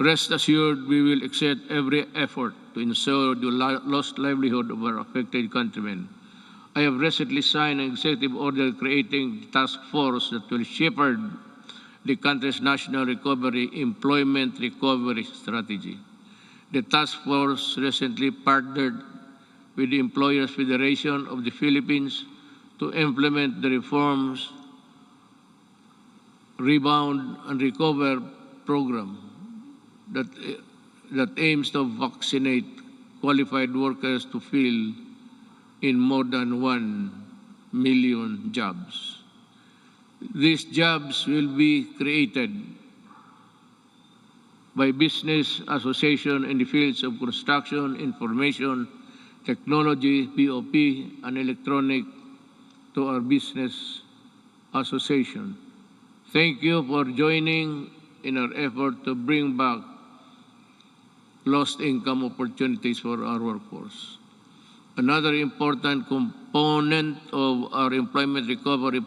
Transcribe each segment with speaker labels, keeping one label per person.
Speaker 1: Rest assured, we will exert every effort to ensure the lost livelihood of our affected countrymen. I have recently signed an executive order creating a task force that will shepherd the country's national recovery employment recovery strategy. The task force recently partnered with the Employers Federation of the Philippines to implement the reforms Rebound and Recover program that aims to vaccinate qualified workers to fill in more than 1 million jobs. These jobs will be created by business association in the fields of construction, information, technology, POP, and electronic to our business association. Thank you for joining in our effort to bring back lost income opportunities for our workforce. Another important component of our employment recovery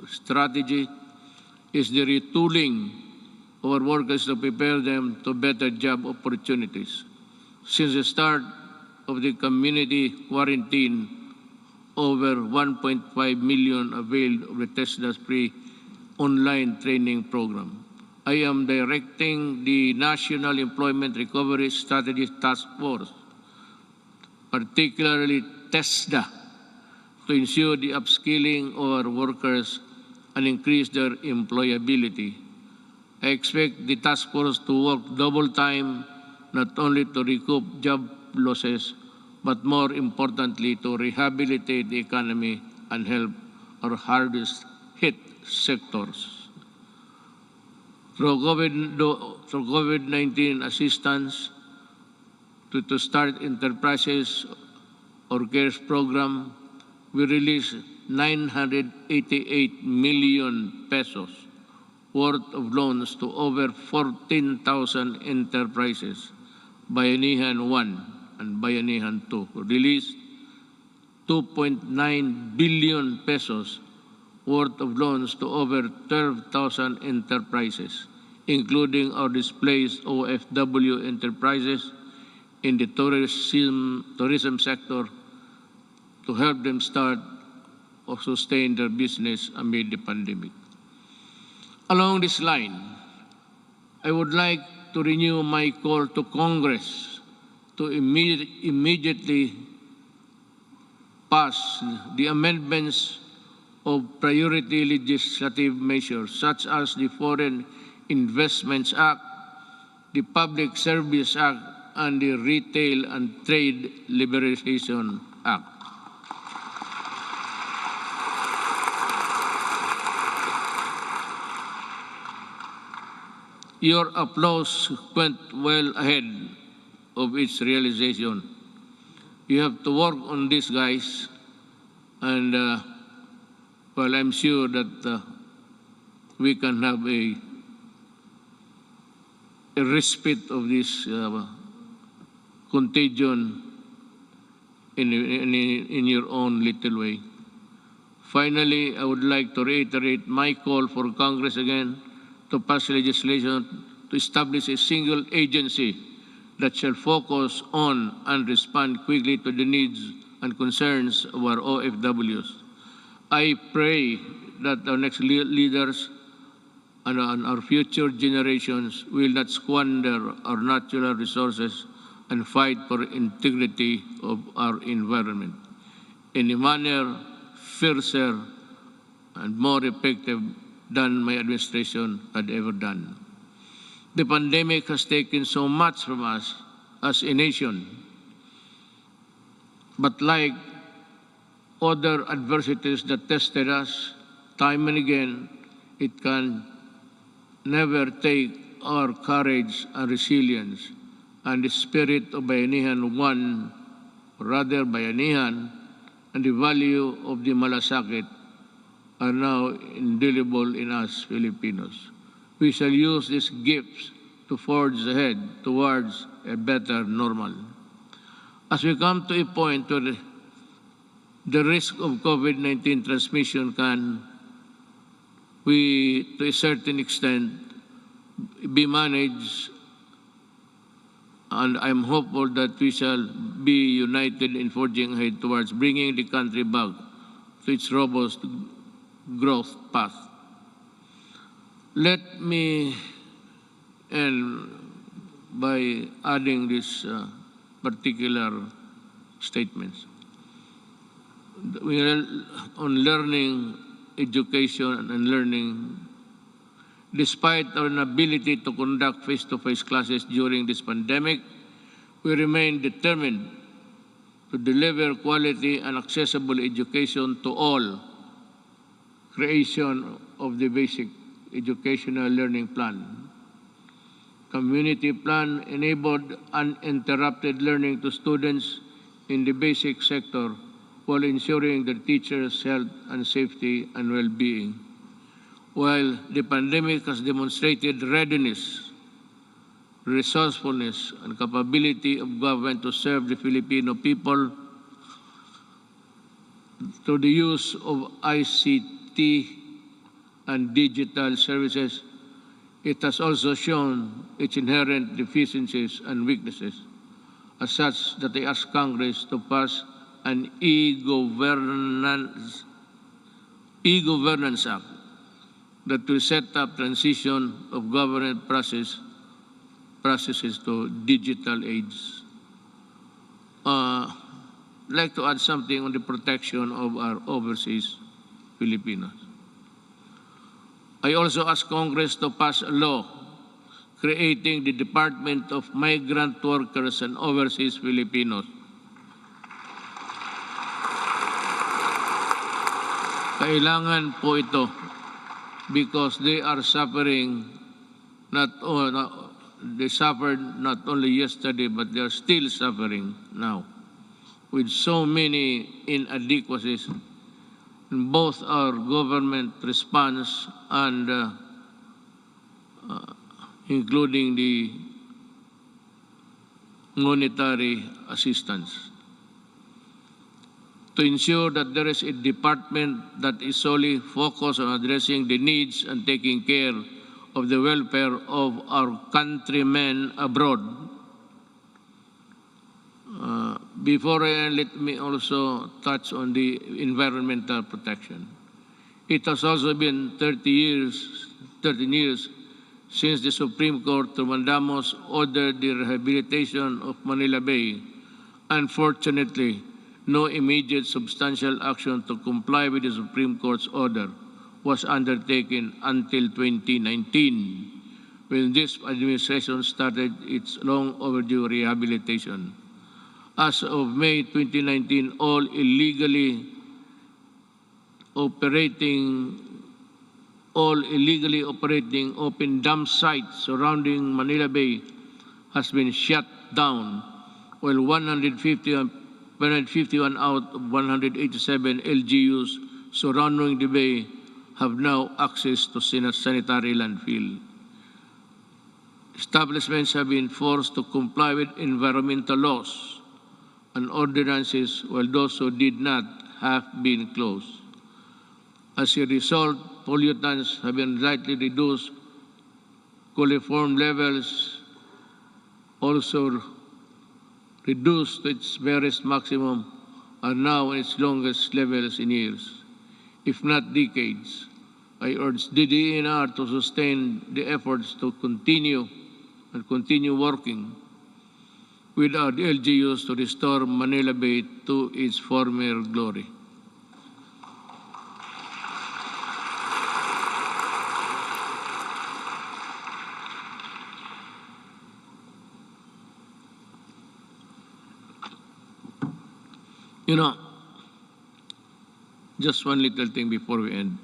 Speaker 1: strategy is the retooling of our workers to prepare them to better job opportunities. Since the start of the community quarantine, over 1.5 million availed of the TESDA's free online training program. I am directing the National Employment Recovery Strategy Task Force, particularly TESDA, to ensure the upskilling of our workers and increase their employability. I expect the task force to work double time, not only to recoup job losses, but more importantly, to rehabilitate the economy and help our hardest hit sectors. Through COVID-19 assistance to start enterprises or CARES program, we released 988 million pesos worth of loans to over 14,000 enterprises. Bayanihan 1 and Bayanihan 2 released 2.9 billion pesos worth of loans to over 12,000 enterprises, including our displaced OFW enterprises in the tourism sector, to help them start or sustain their business amid the pandemic. Along this line, I would like to renew my call to Congress to immediately pass the amendments of priority legislative measures such as the Foreign Investments Act, the Public Service Act, and the Retail and Trade Liberalization Act. Your applause went well ahead of its realization. You have to work on this, guys, and well, I'm sure that we can have a respite of this contagion in your own little way. Finally, I would like to reiterate my call for Congress again to pass legislation to establish a single agency that shall focus on and respond quickly to the needs and concerns of our OFWs. I pray that our next leaders and our future generations will not squander our natural resources and fight for integrity of our environment in a manner fiercer and more effective than my administration had ever done. The pandemic has taken so much from us as a nation, but like other adversities that tested us time and again, it can never take our courage and resilience and the spirit of Bayanihan 1, or rather Bayanihan, and the value of the malasakit are now indelible in us Filipinos. We shall use these gifts to forge ahead towards a better normal. As we come to a point where the risk of COVID-19 transmission can, to a certain extent, be managed and I'm hopeful that we shall be united in forging ahead towards bringing the country back to its robust growth path. Let me end by adding this particular statements. We are on learning, education, and learning. Despite our inability to conduct face-to-face classes during this pandemic, we remain determined to deliver quality and accessible education to all. Creation of the basic educational learning plan. Community plan enabled uninterrupted learning to students in the basic sector while ensuring the teachers' health and safety and well-being. While the pandemic has demonstrated readiness, resourcefulness, and capability of government to serve the Filipino people through the use of ICT and digital services, it has also shown its inherent deficiencies and weaknesses, as such that I ask Congress to pass an e-governance act that will set up transition of government processes to digital age. I'd like to add something on the protection of our overseas Filipinos. I also ask Congress to pass a law creating the Department of Migrant Workers and Overseas Filipinos. Kailangan po ito because they are suffering they suffered not only yesterday but they are still suffering now with so many inadequacies in both our government response and including the monetary assistance. To ensure that there is a department that is solely focused on addressing the needs and taking care of the welfare of our countrymen abroad. Before I end, let me also touch on the environmental protection. It has also been 13 years since the Supreme Court through Mandamos ordered the rehabilitation of Manila Bay. Unfortunately, no immediate substantial action to comply with the Supreme Court's order was undertaken until 2019, when this administration started its long overdue rehabilitation. As of May 2019, all illegally operating open dump sites surrounding Manila Bay has been shut down, while 151 out of 187 LGUs surrounding the bay have now access to sanitary landfill. Establishments have been forced to comply with environmental laws and ordinances, while those who did not have been closed. As a result, pollutants have been slightly reduced. Coliform levels also reduced to its barest maximum, are now in its longest levels in years, if not decades. I urge the DENR to sustain the efforts to continue working with our LGUs to restore Manila Bay to its former glory. You know, just one little thing before we end.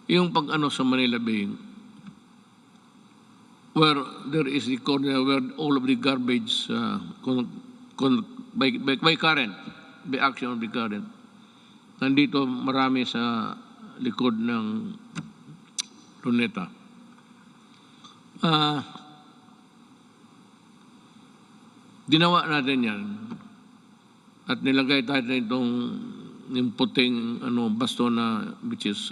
Speaker 1: Yung pag-ano sa Manila Bay, where there is the corner where all of the garbage by current, by action of the current, nandito marami sa likod ng Luneta. Ginawa natin yan. At nilagay tayo itong yung puting basto na which is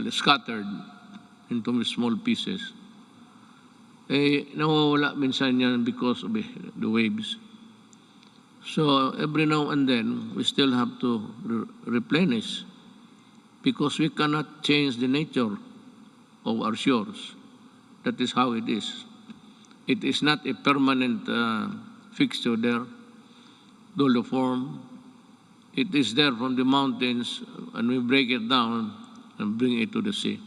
Speaker 1: scattered into small pieces. Nawawala minsan yan because of the waves. So every now and then, we still have to replenish because we cannot change the nature of our shores. That is how it is. It is not a permanent fixture there, doliform. It is there from the mountains, and we break it down and bring it to the sea.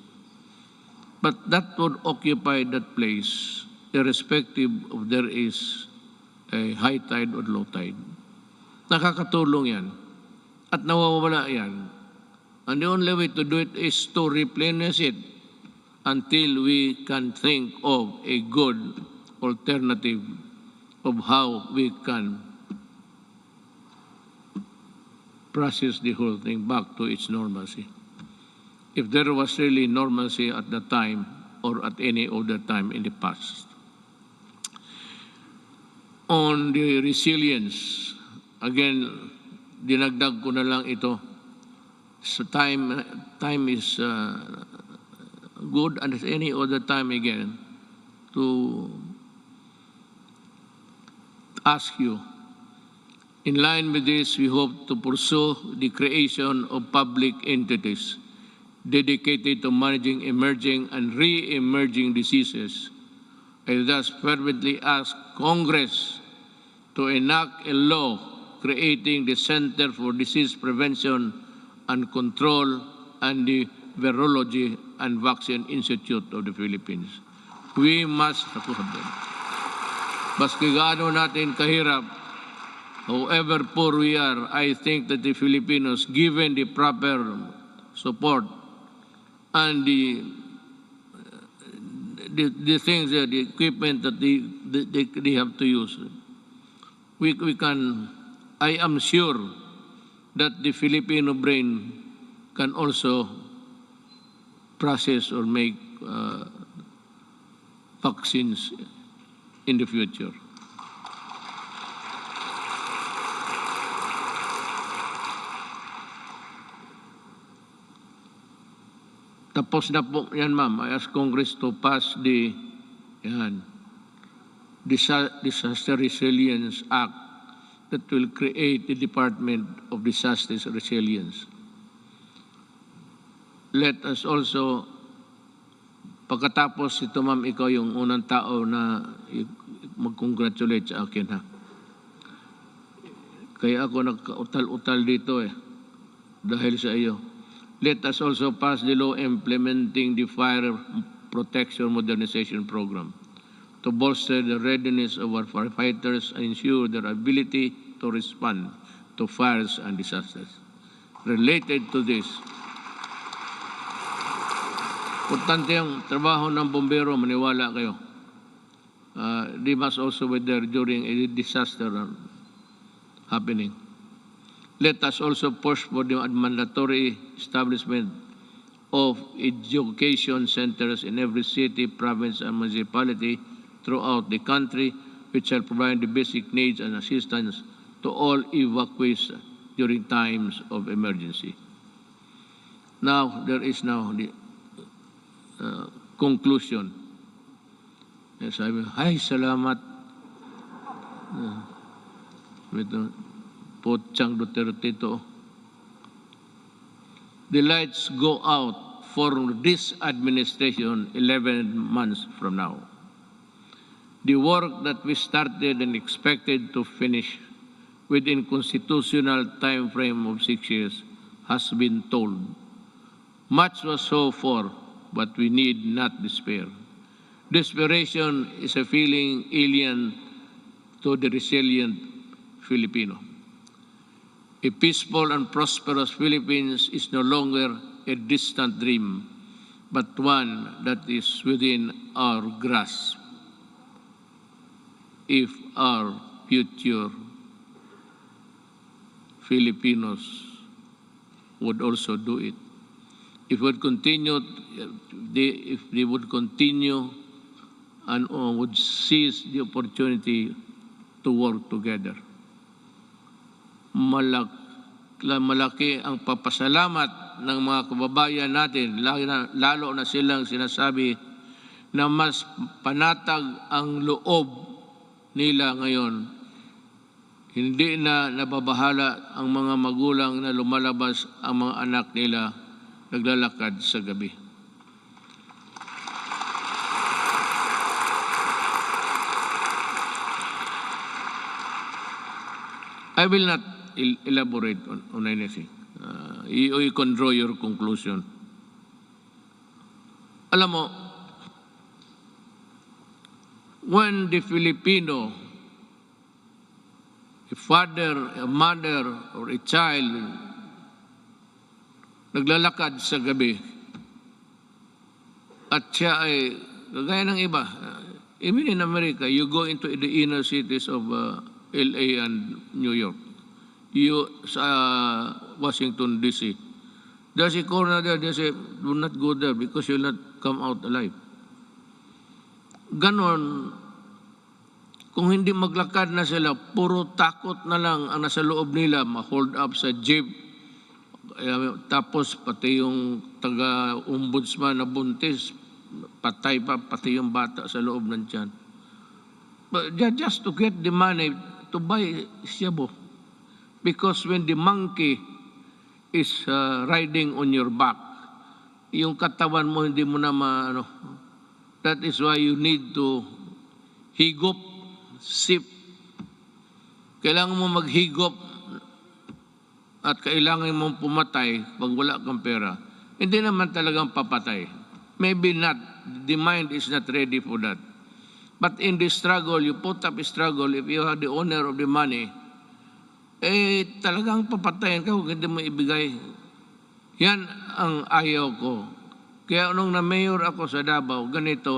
Speaker 1: But that would occupy that place, irrespective of there is a high tide or low tide. Nakakatulong yan. At nawawala yan. And the only way to do it is to replenish it until we can think of a good alternative of how we can process the whole thing back to its normalcy. If there was really normalcy at the time or at any other time in the past. On the resilience, again, dinagdag ko na lang ito. So time is good, and at any other time again to ask you, in line with this, we hope to pursue the creation of public entities dedicated to managing emerging and re-emerging diseases. I thus fervently ask Congress to enact a law creating the Center for Disease Prevention and Control and the Virology and Vaccine Institute of the Philippines. We must, baski gaano natin kahirap, however poor we are, I think that the Filipinos, given the proper support and the things, the equipment that they have to use, we can, I am sure that the Filipino brain can also process or make vaccines in the future. Tapos na po yan, ma'am. I ask Congress to pass the Disaster Resilience Act that will create the Department of Disaster Resilience. Let us also, pagkatapos ito, ma'am, ikaw yung unang tao na mag-congratulate sa akin, ha? Kaya ako nagka-utal-utal dito dahil sa iyo. Let us also pass the law implementing the Fire Protection Modernization Program to bolster the readiness of our firefighters and ensure their ability to respond to fires and disasters. Related to this, importante ang trabaho ng bombero, maniwala kayo. They must also be there during a disaster happening. Let us also push for the mandatory establishment of education centers in every city, province, and municipality throughout the country, which shall provide the basic needs and assistance to all evacuees during times of emergency. Now, there is now the conclusion. Yes, I will. Ay, salamat. Pochang Duterte to. The lights go out for this administration 11 months from now. The work that we started and expected to finish within constitutional time frame of 6 years has been told. Much was hoped for, but we need not despair. Desperation is a feeling alien to the resilient Filipino. A peaceful and prosperous Philippines is no longer a distant dream, but one that is within our grasp. If our future Filipinos would also do it. If they would continue and would seize the opportunity to work together. Malaki ang papasalamat ng mga kababayan natin, lalo na silang sinasabi na mas panatag ang loob nila ngayon, hindi na nababahala ang mga magulang na lumalabas ang mga anak nila naglalakad sa gabi. I will not elaborate on anything. You can draw your conclusion. Alam mo, when the Filipino, a father, a mother, or a child naglalakad sa gabi at siya ay kagaya ng iba, even in America, you go into the inner cities of LA and New York, sa Washington DC, there's a corner there, they say, do not go there because you'll not come out alive. Ganon, kung hindi maglakad na sila, puro takot na lang ang nasa loob nila, ma-hold up sa jeep, tapos pati yung taga-ombudsman na buntis, patay pa, pati yung bata sa loob ng tiyan. But just to get the money to buy shabu. Because when the monkey is riding on your back, yung katawan mo hindi mo na maano. That is why you need to higop, sip. Kailangan mo maghigop at kailangan mong pumatay pag wala kang pera. Hindi naman talagang papatay. Maybe not. The mind is not ready for that. But in the struggle, you put up a struggle, if you have the owner of the money, talagang papatayin ka kung hindi mo ibigay. Yan ang ayaw ko. Kaya nung na-mayor ako sa Davao, ganito,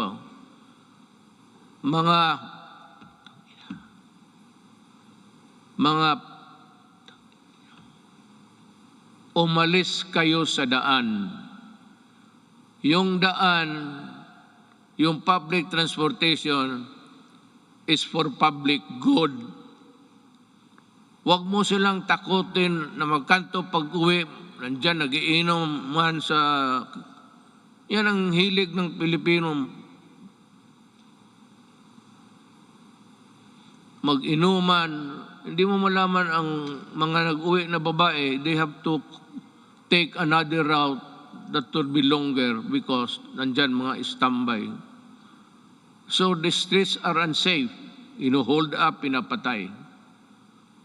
Speaker 1: mga umalis kayo sa daan. Yung daan, yung public transportation is for public good. Huwag mo silang takutin na magkanto pag-uwi. Nandyan, nagiinom man sa... Yan ang hilig ng Pilipino. Mag-inuman. Hindi mo malaman ang mga nag-uwi na babae, they have to take another route that will be longer because nandyan mga standby. So the streets are unsafe. Hold up, pinapatay.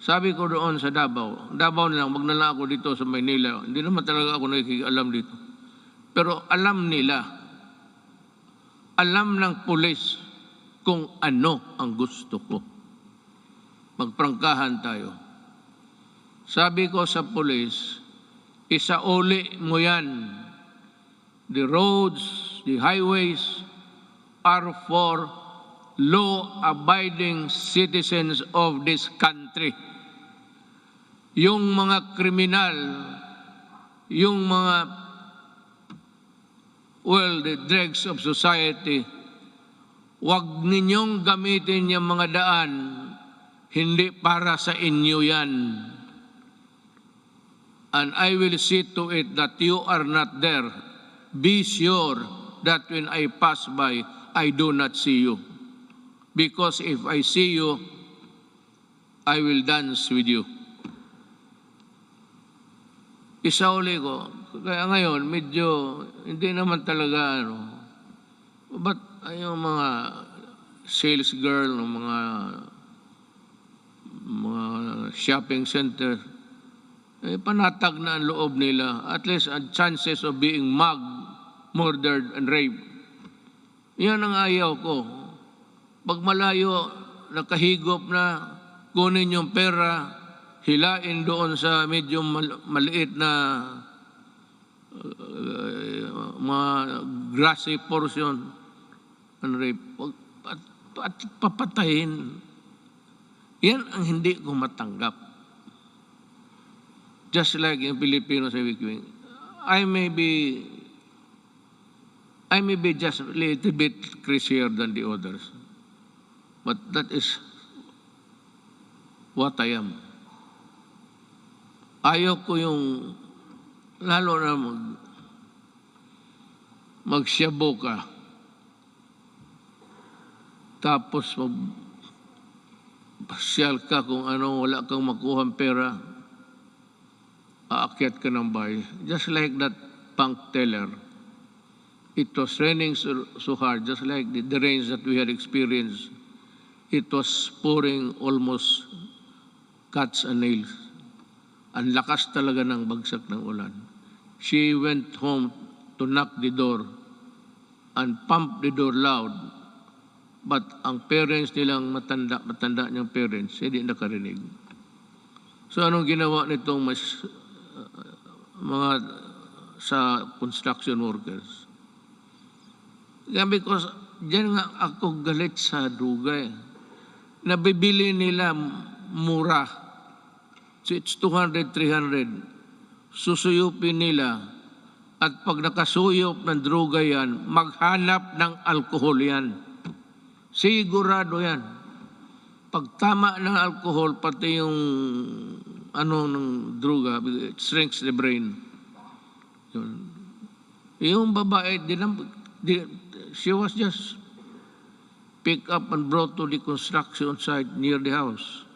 Speaker 1: Sabi ko doon sa Davao na lang, wag na lang ako dito sa Maynila. Hindi naman talaga ako nakikialam dito. Pero alam nila, alam ng pulis kung ano ang gusto ko. Magprangkahan tayo. Sabi ko sa pulis, isauli mo yan. The roads, the highways are for law-abiding citizens of this country. Yung mga kriminal, yung mga, the dregs of society, wag ninyong gamitin yung mga daan, hindi para sa inyo yan. And I will see to it that you are not there. Be sure that when I pass by, I do not see you. Because if I see you, I will dance with you. Isauli ko. Kaya ngayon, medyo, hindi naman talaga, but yung mga sales girl, mga shopping center, panatag na ang loob nila. At least, chances of being mugged, murdered, and raped. Yan ang ayaw ko. Pag malayo, nakahigop na, kunin yung pera, hilain doon sa medyo maliit na mga grassy portion and rape. At papatayin. Yan ang hindi ko matanggap. Just like in Filipino sabi ko, I may be just a little bit crazier than the others. But that is what I am. Ayaw ko yung lalo na magsyabo ka, tapos magpasyal ka kung ano, wala kang makuhang pera, aakyat ka ng bahay. Just like that bank teller. It was raining so hard, just like the rains that we had experienced. It was pouring almost cats and nails. Ang lakas talaga ng bagsak ng ulan. She went home to knock the door and pump the door loud. But ang parents nilang matanda niyang parents, hindi nakarinig. So anong ginawa nitong mga sa construction workers? Because diyan nga ako galit sa dugay. Nabibili nila mura. So it's 200, 300. Susuyupin nila. At pag nakasuyop ng droga yan, maghanap ng alkohol yan. Sigurado yan. Pag tama ng alkohol, pati yung ng droga, it shrinks the brain. Yung babae, she was just picked up and brought to the construction site near the house.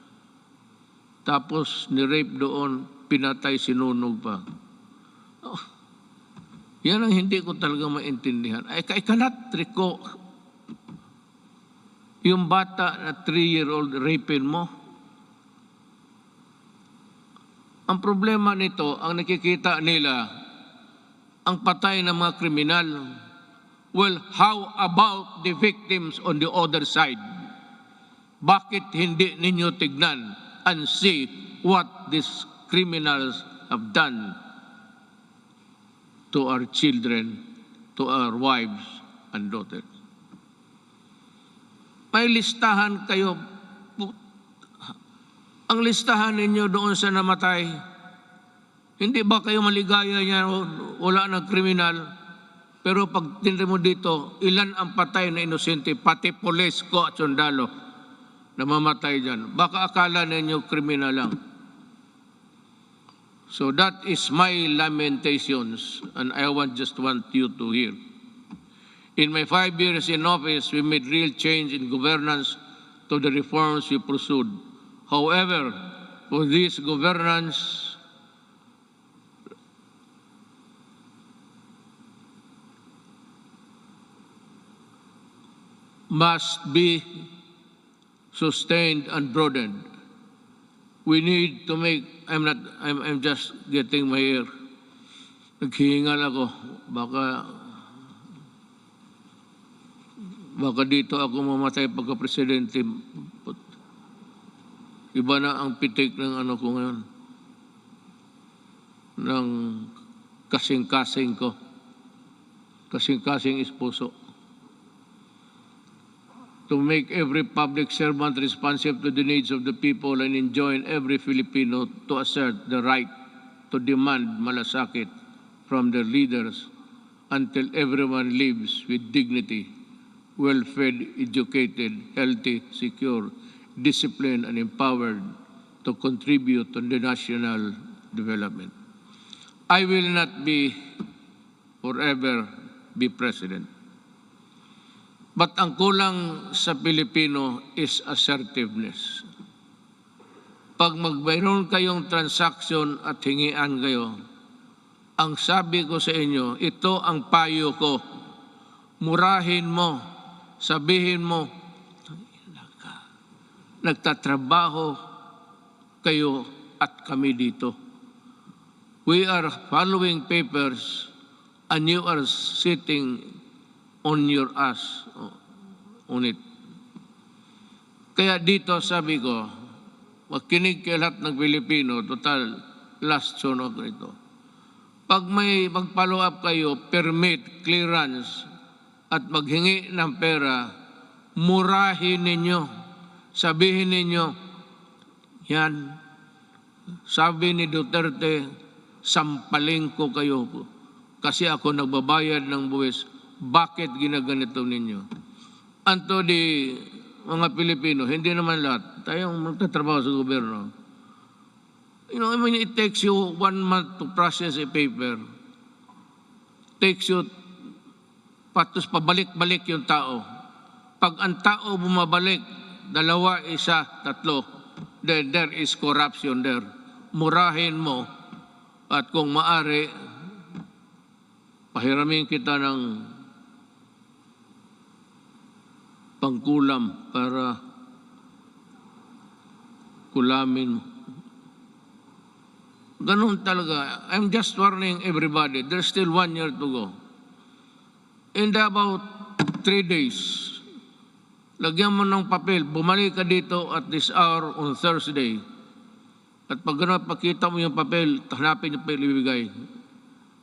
Speaker 1: Tapos ni-rape doon, pinatay, sinunog pa. Oh, yan ang hindi ko talaga maintindihan. I cannot recall yung bata na 3-year-old rapin mo. Ang problema nito, ang nakikita nila, ang patay ng mga kriminal. Well, how about the victims on the other side? Bakit hindi ninyo tignan and see what these criminals have done to our children, to our wives and daughters? May listahan kayo. Ang listahan ninyo doon sa namatay, hindi ba kayo maligaya niya, wala ng kriminal? Pero pag tinrin mo dito, ilan ang patay na inosente, pati pulis ko at sundalo na mamatay dyan. Baka akala ninyo kriminal lang. So that is my lamentations, and I just want you to hear. In my 5 years in office, we made real change in governance to the reforms we pursued. However, for this governance, must be sustained and broadened. We need to make, I'm just getting my ear. Naghihingal ako. Baka dito ako mamatay pagka-presidente. Iba na ang pitik ng ano ko ngayon. Ng kasing-kasing ko. Kasing-kasing is puso. To make every public servant responsive to the needs of the people and enjoin every Filipino to assert the right to demand malasakit from their leaders until everyone lives with dignity, well-fed, educated, healthy, secure, disciplined, and empowered to contribute to the national development. I will not forever be president. But ang kulang sa Pilipino is assertiveness. Pag mayroon kayong transaction at hingian kayo, ang sabi ko sa inyo, ito ang payo ko. Murahin mo, sabihin mo, nagtatrabaho kayo at kami dito. We are following papers and you are sitting on your ass, on it. Kaya dito sabi ko, makinig kayo lahat ng Pilipino, total last show ako ito. Pag may mag-follow up kayo, permit, clearance, at maghingi ng pera, murahin ninyo, sabihin ninyo, yan, sabi ni Duterte, sampaling ko kayo kasi ako nagbabayad ng buwis. Bakit ginaganito ninyo? Anto di mga Pilipino, hindi naman lahat, tayong magtatrabaho sa gobyerno, You know, I mean, it takes you 1 month to process a paper. Takes you, patos pabalik-balik yung tao. Pag ang tao bumabalik, 2, 1, 3, then there is corruption there. Murahin mo at kung maari, pahiramin kita ng pangkulam para kulamin mo. Ganun talaga. I'm just warning everybody. There's still 1 year to go. In about 3 days, lagyan mo ng papel, bumalik ka dito at this hour on Thursday. At pag gano'n, pakita mo yung papel, hanapin yung papel ibigay.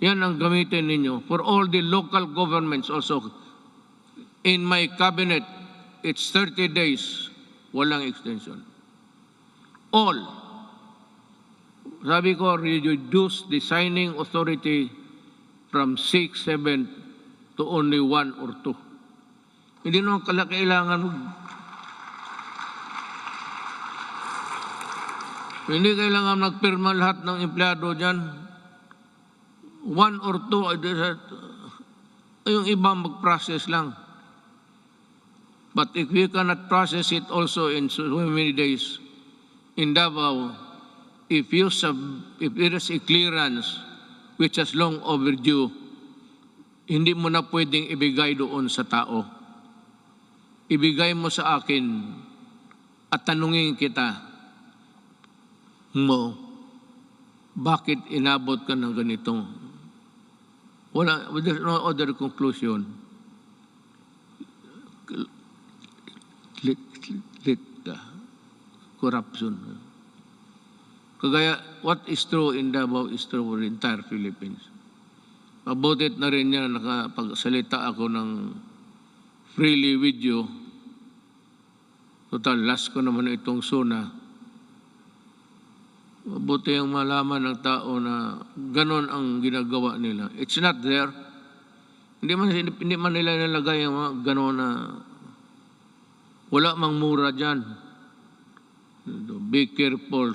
Speaker 1: Yan ang gamitin ninyo. For all the local governments also, in my cabinet, it's 30 days, walang extension. All. Sabi ko, reduce the signing authority from 6, 7 to only 1 or 2. Hindi naman kailangan. Hindi kailangan nagpirma lahat ng empleyado dyan. 1 or 2, yung iba mag-process lang. But if we cannot process it also in so many days, in Davao, if there is a clearance which is long overdue, hindi mo na pwedeng ibigay doon sa tao. Ibigay mo sa akin at tanungin kita mo, bakit inabot ka ng ganitong? There's no other conclusion. Corruption. Kagaya, what is true in Davao is true for the entire Philippines. Mabutit na rin yan, nakapagsalita ako ng freely with you. Total, last ko naman itong suna. Mabuti ang malaman ng tao na ganon ang ginagawa nila. It's not there. Hindi man nila nilagay ang mga ganon na wala mang mura dyan. Be careful.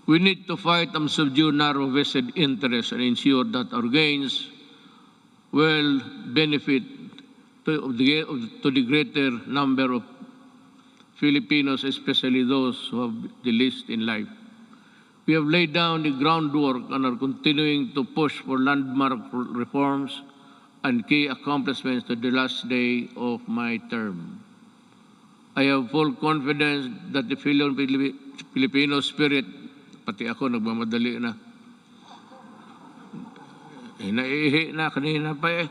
Speaker 1: We need to fight and subdue narrow vested interests and ensure that our gains will benefit to the greater number of Filipinos, especially those who have the least in life. We have laid down the groundwork and are continuing to push for landmark reforms and key accomplishments to the last day of my term. I have full confidence that the Filipino spirit, pati ako nagmamadali na. Naiihi na kanina pa eh.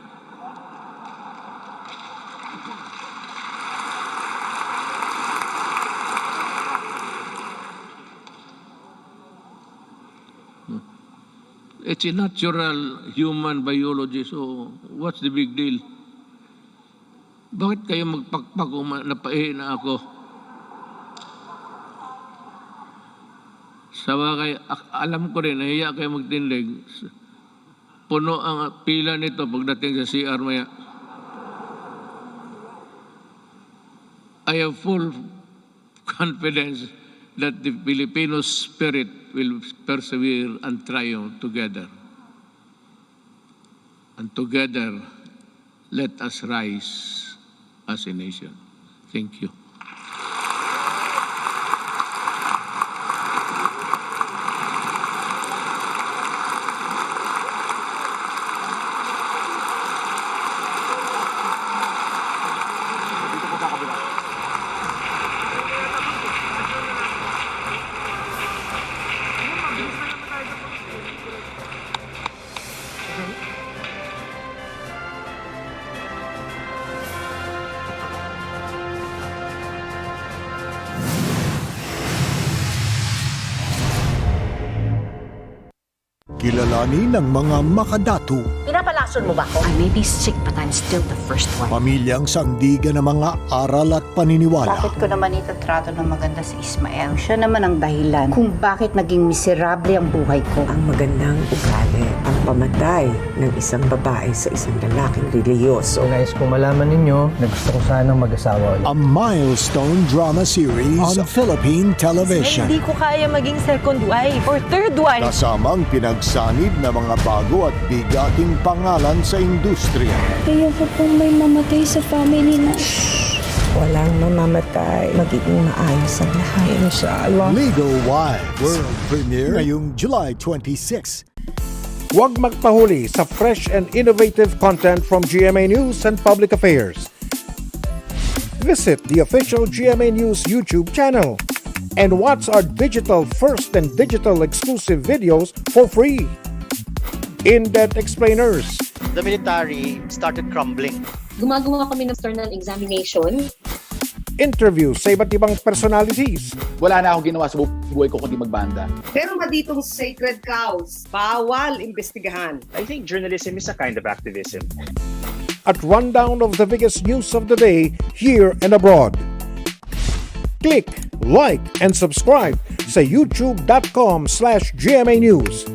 Speaker 1: It's a natural human biology, so what's the big deal? Bakit kayo magpakpak kung napaihi na ako? Sa bagay, alam ko rin, nahiya kayo magtindig. Puno ang pila nito pagdating sa CR maya. I have full confidence that the Filipino spirit will persevere and triumph together. And together, let us rise as a nation. Thank you.
Speaker 2: Kilalanin ng mga makadato.
Speaker 3: Pinapalason mo ba ako?
Speaker 4: I may be sick, but I'm still the first one.
Speaker 2: Pamilyang sandigan ng mga aral at paniniwala.
Speaker 5: Bakit ko naman itatrato ng maganda si Ismael? Siya naman ang dahilan kung bakit naging miserable ang buhay ko.
Speaker 6: Ang magandang ugali, ang
Speaker 3: pamatay ng isang babae sa isang lalaking reliyoso.
Speaker 6: Nais kong malaman ninyo na gusto ko sanang mag-asawa ulit.
Speaker 2: A milestone drama series on Philippine television.
Speaker 7: Hindi ko kaya maging second wife or third wife.
Speaker 2: Kasamang pinagsanib na mga bago at bigating pangalan sa industriya.
Speaker 8: Ayoko pong may mamatay sa family na.
Speaker 3: Walang mamamatay. Magiging maayos ang lahat. Inshallah.
Speaker 2: Legal Wives. World premiere ngayong July 26.
Speaker 9: Huwag magpahuli sa fresh and innovative content from GMA News and Public Affairs. Visit the official GMA News YouTube channel and watch our digital first and digital exclusive videos for free. In-depth explainers,
Speaker 10: the military started crumbling.
Speaker 11: Gumagawa kami ng external examination.
Speaker 9: interviews sa iba't ibang personalities.
Speaker 12: Wala na akong ginawa sa buhay ko kundi magbanda.
Speaker 13: Pero ba ditong sacred cows? Bawal imbestigahan.
Speaker 14: I think journalism is a kind of activism.
Speaker 9: At rundown of the biggest news of the day here and abroad. Click, like, and subscribe sa youtube.com/GMA News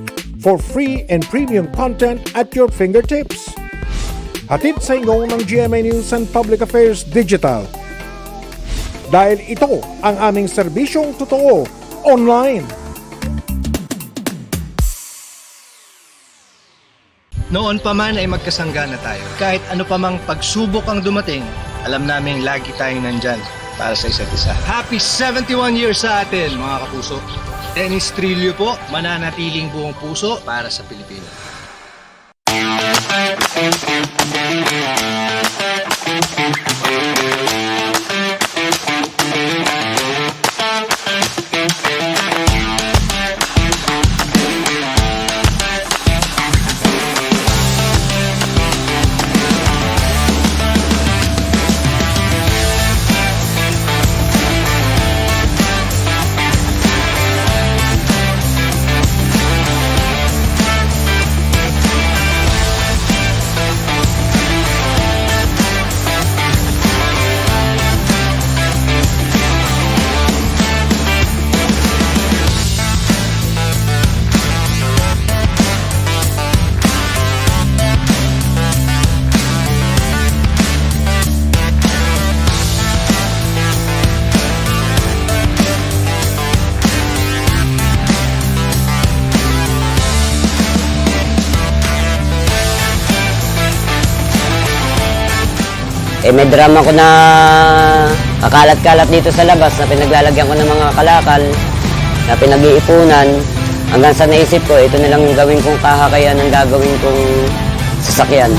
Speaker 9: for free and premium content at your fingertips. Hatid sa inyo ng GMA News and Public Affairs Digital. Dahil ito ang aming serbisyong totoo online.
Speaker 6: Noon pa man ay magkasangga na tayo. Kahit ano pa mang pagsubok ang dumating, alam naming lagi tayong nandyan para sa isa't isa. Happy 71 years sa atin, mga kapuso. Dennis Trillo po, mananatiling buong puso para sa Pilipinas.
Speaker 15: May drama ko na kakalat-kalat dito sa labas na pinaglalagyan ko ng mga kalakal na pinag-iipunan. Hanggang sa naisip ko, ito na lang gawin kong kahakayan ng gagawin kong sasakyan.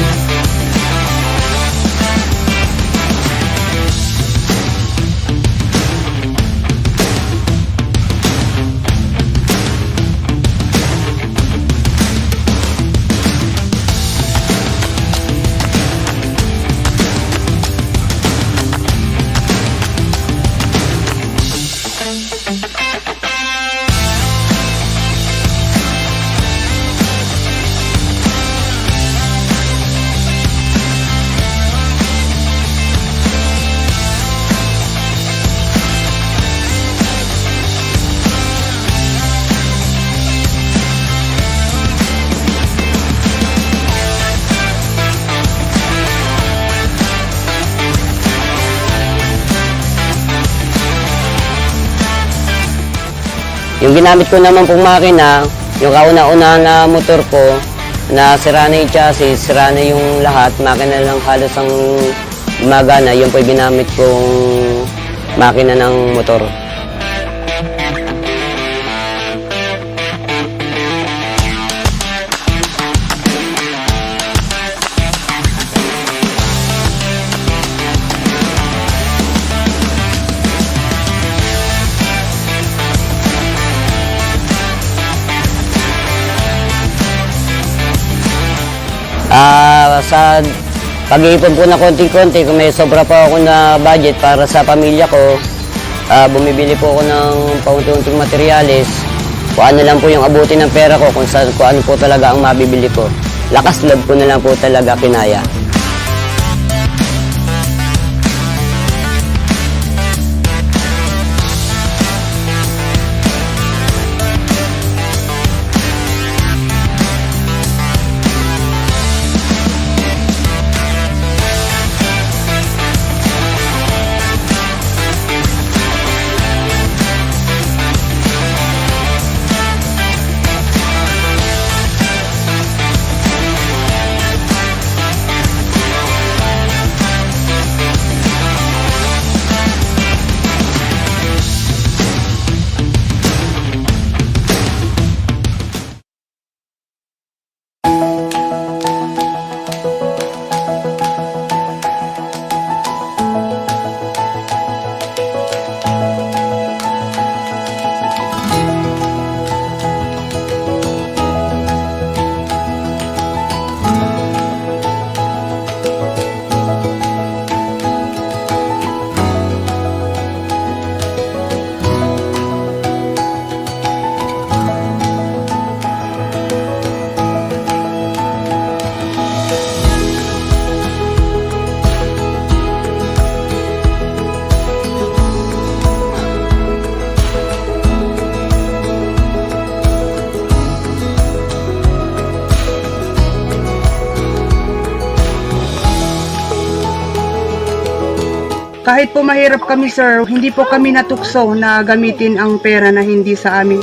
Speaker 15: Yung ginamit ko naman pong makina, yung kauna-una na motor ko, na sira na yung chassis, sira na yung lahat, makina lang halos ang gumagana, yun po yung ginamit kong makina ng motor. Sa pag-iipon po na konti-konti, kung may sobra pa ako na budget para sa pamilya ko, bumibili po ako ng paunti-unting materyales, kung ano lang po yung abutin ng pera ko, kung ano po talaga ang mabibili ko. Lakas loob ko na lang po talaga kinaya.
Speaker 13: Kahit po mahirap kami, sir, hindi po kami natukso na gamitin ang pera na hindi sa amin.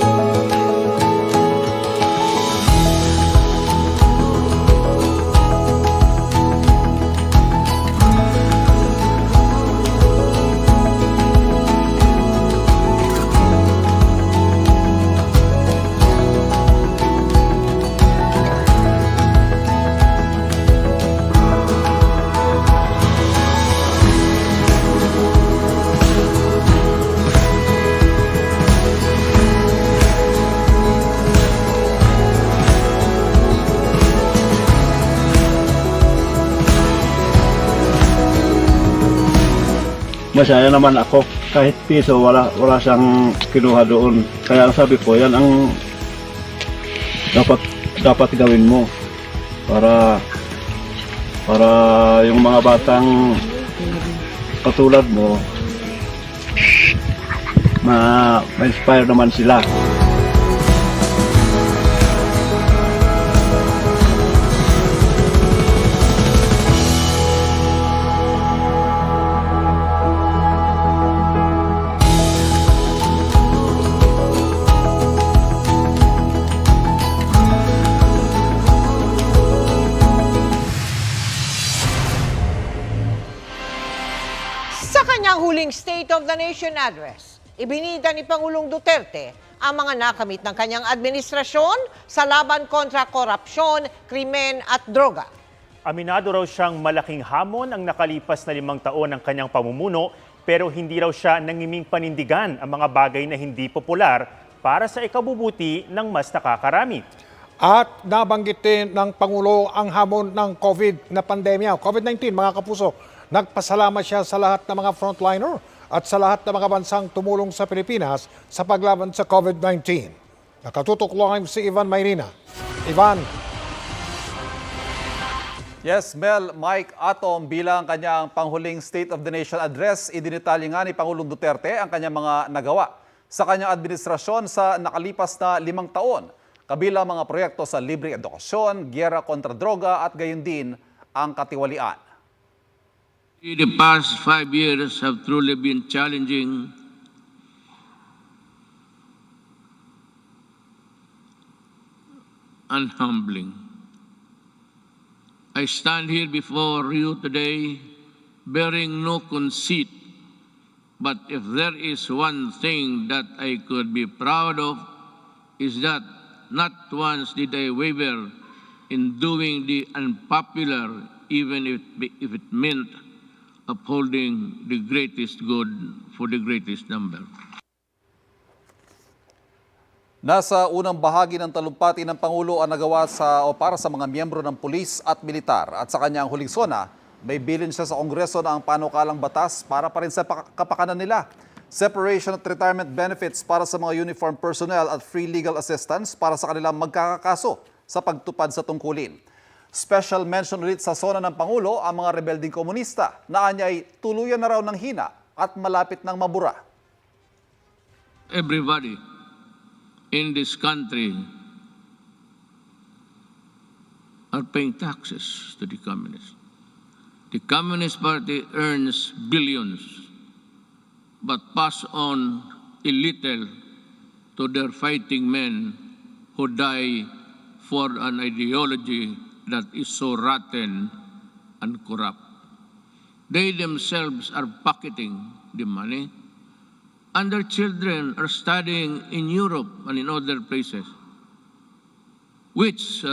Speaker 16: Masaya naman ako, kahit piso wala siyang kinuha doon. Kaya ang sabi ko, yan ang dapat gawin mo para yung mga batang katulad mo ma-inspire naman sila.
Speaker 17: Sa kanyang huling State of the Nation address, ibinida ni Pangulong Duterte ang mga nakamit ng kanyang administrasyon sa laban kontra korupsyon, krimen at droga.
Speaker 14: Aminado raw siyang malaking hamon ang nakalipas na 5 taon ng kanyang pamumuno, pero hindi raw siya nangiming panindigan ang mga bagay na hindi popular para sa ikabubuti ng mas nakakarami.
Speaker 9: At nabanggit din ng Pangulo ang hamon ng COVID na pandemya, COVID-19 mga kapuso. Nagpasalamat siya sa lahat ng mga frontliner at sa lahat ng mga bansang tumulong sa Pilipinas sa paglaban sa COVID-19. Nakatutok lang si Ivan Mayrina. Ivan.
Speaker 18: Yes, Mel, Mike Atom bilang kanyang panghuling State of the Nation address, idinitalya nga ni Pangulong Duterte ang kanyang mga nagawa sa kanyang administrasyon sa nakalipas na 5 taon, kabilang mga proyekto sa libreng edukasyon, gyera kontra droga at gayon din ang katiwalian.
Speaker 1: The past 5 years have truly been challenging and humbling. I stand here before you today bearing no conceit, but if there is one thing that I could be proud of, is that not once did I waver in doing the unpopular, even if it meant upholding the greatest good for the greatest number.
Speaker 18: Nasa unang bahagi ng talumpati ng Pangulo ang nagawa para sa mga miyembro ng pulis at militar at sa kanyang huling sona, may bilin siya sa Kongreso na ang panukalang batas para pa rin sa kapakanan nila. Separation at retirement benefits para sa mga uniform personnel at free legal assistance para sa kanilang magkakakaso sa pagtupad sa tungkulin. Special mention ulit sa sona ng Pangulo ang mga rebelding komunista na anya ay tuluyan na raw ng hina at malapit ng mabura.
Speaker 1: Everybody in this country are paying taxes to the communists. The Communist Party earns billions but pass on a little to their fighting men who die for an ideology that is so rotten and corrupt. They themselves are pocketing the money, and their children are studying in Europe and in other places, which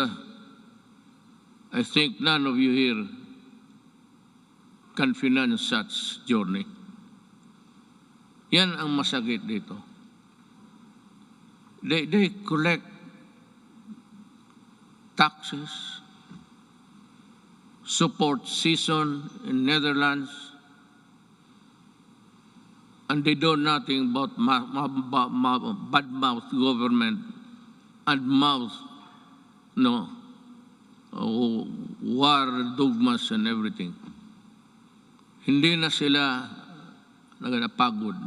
Speaker 1: I think none of you here can finance such journey. Yan ang masakit dito. They collect taxes, support season in Netherlands, and they do nothing but bad-mouth government and mouth war dogmas and everything. Hindi na sila nagpagod.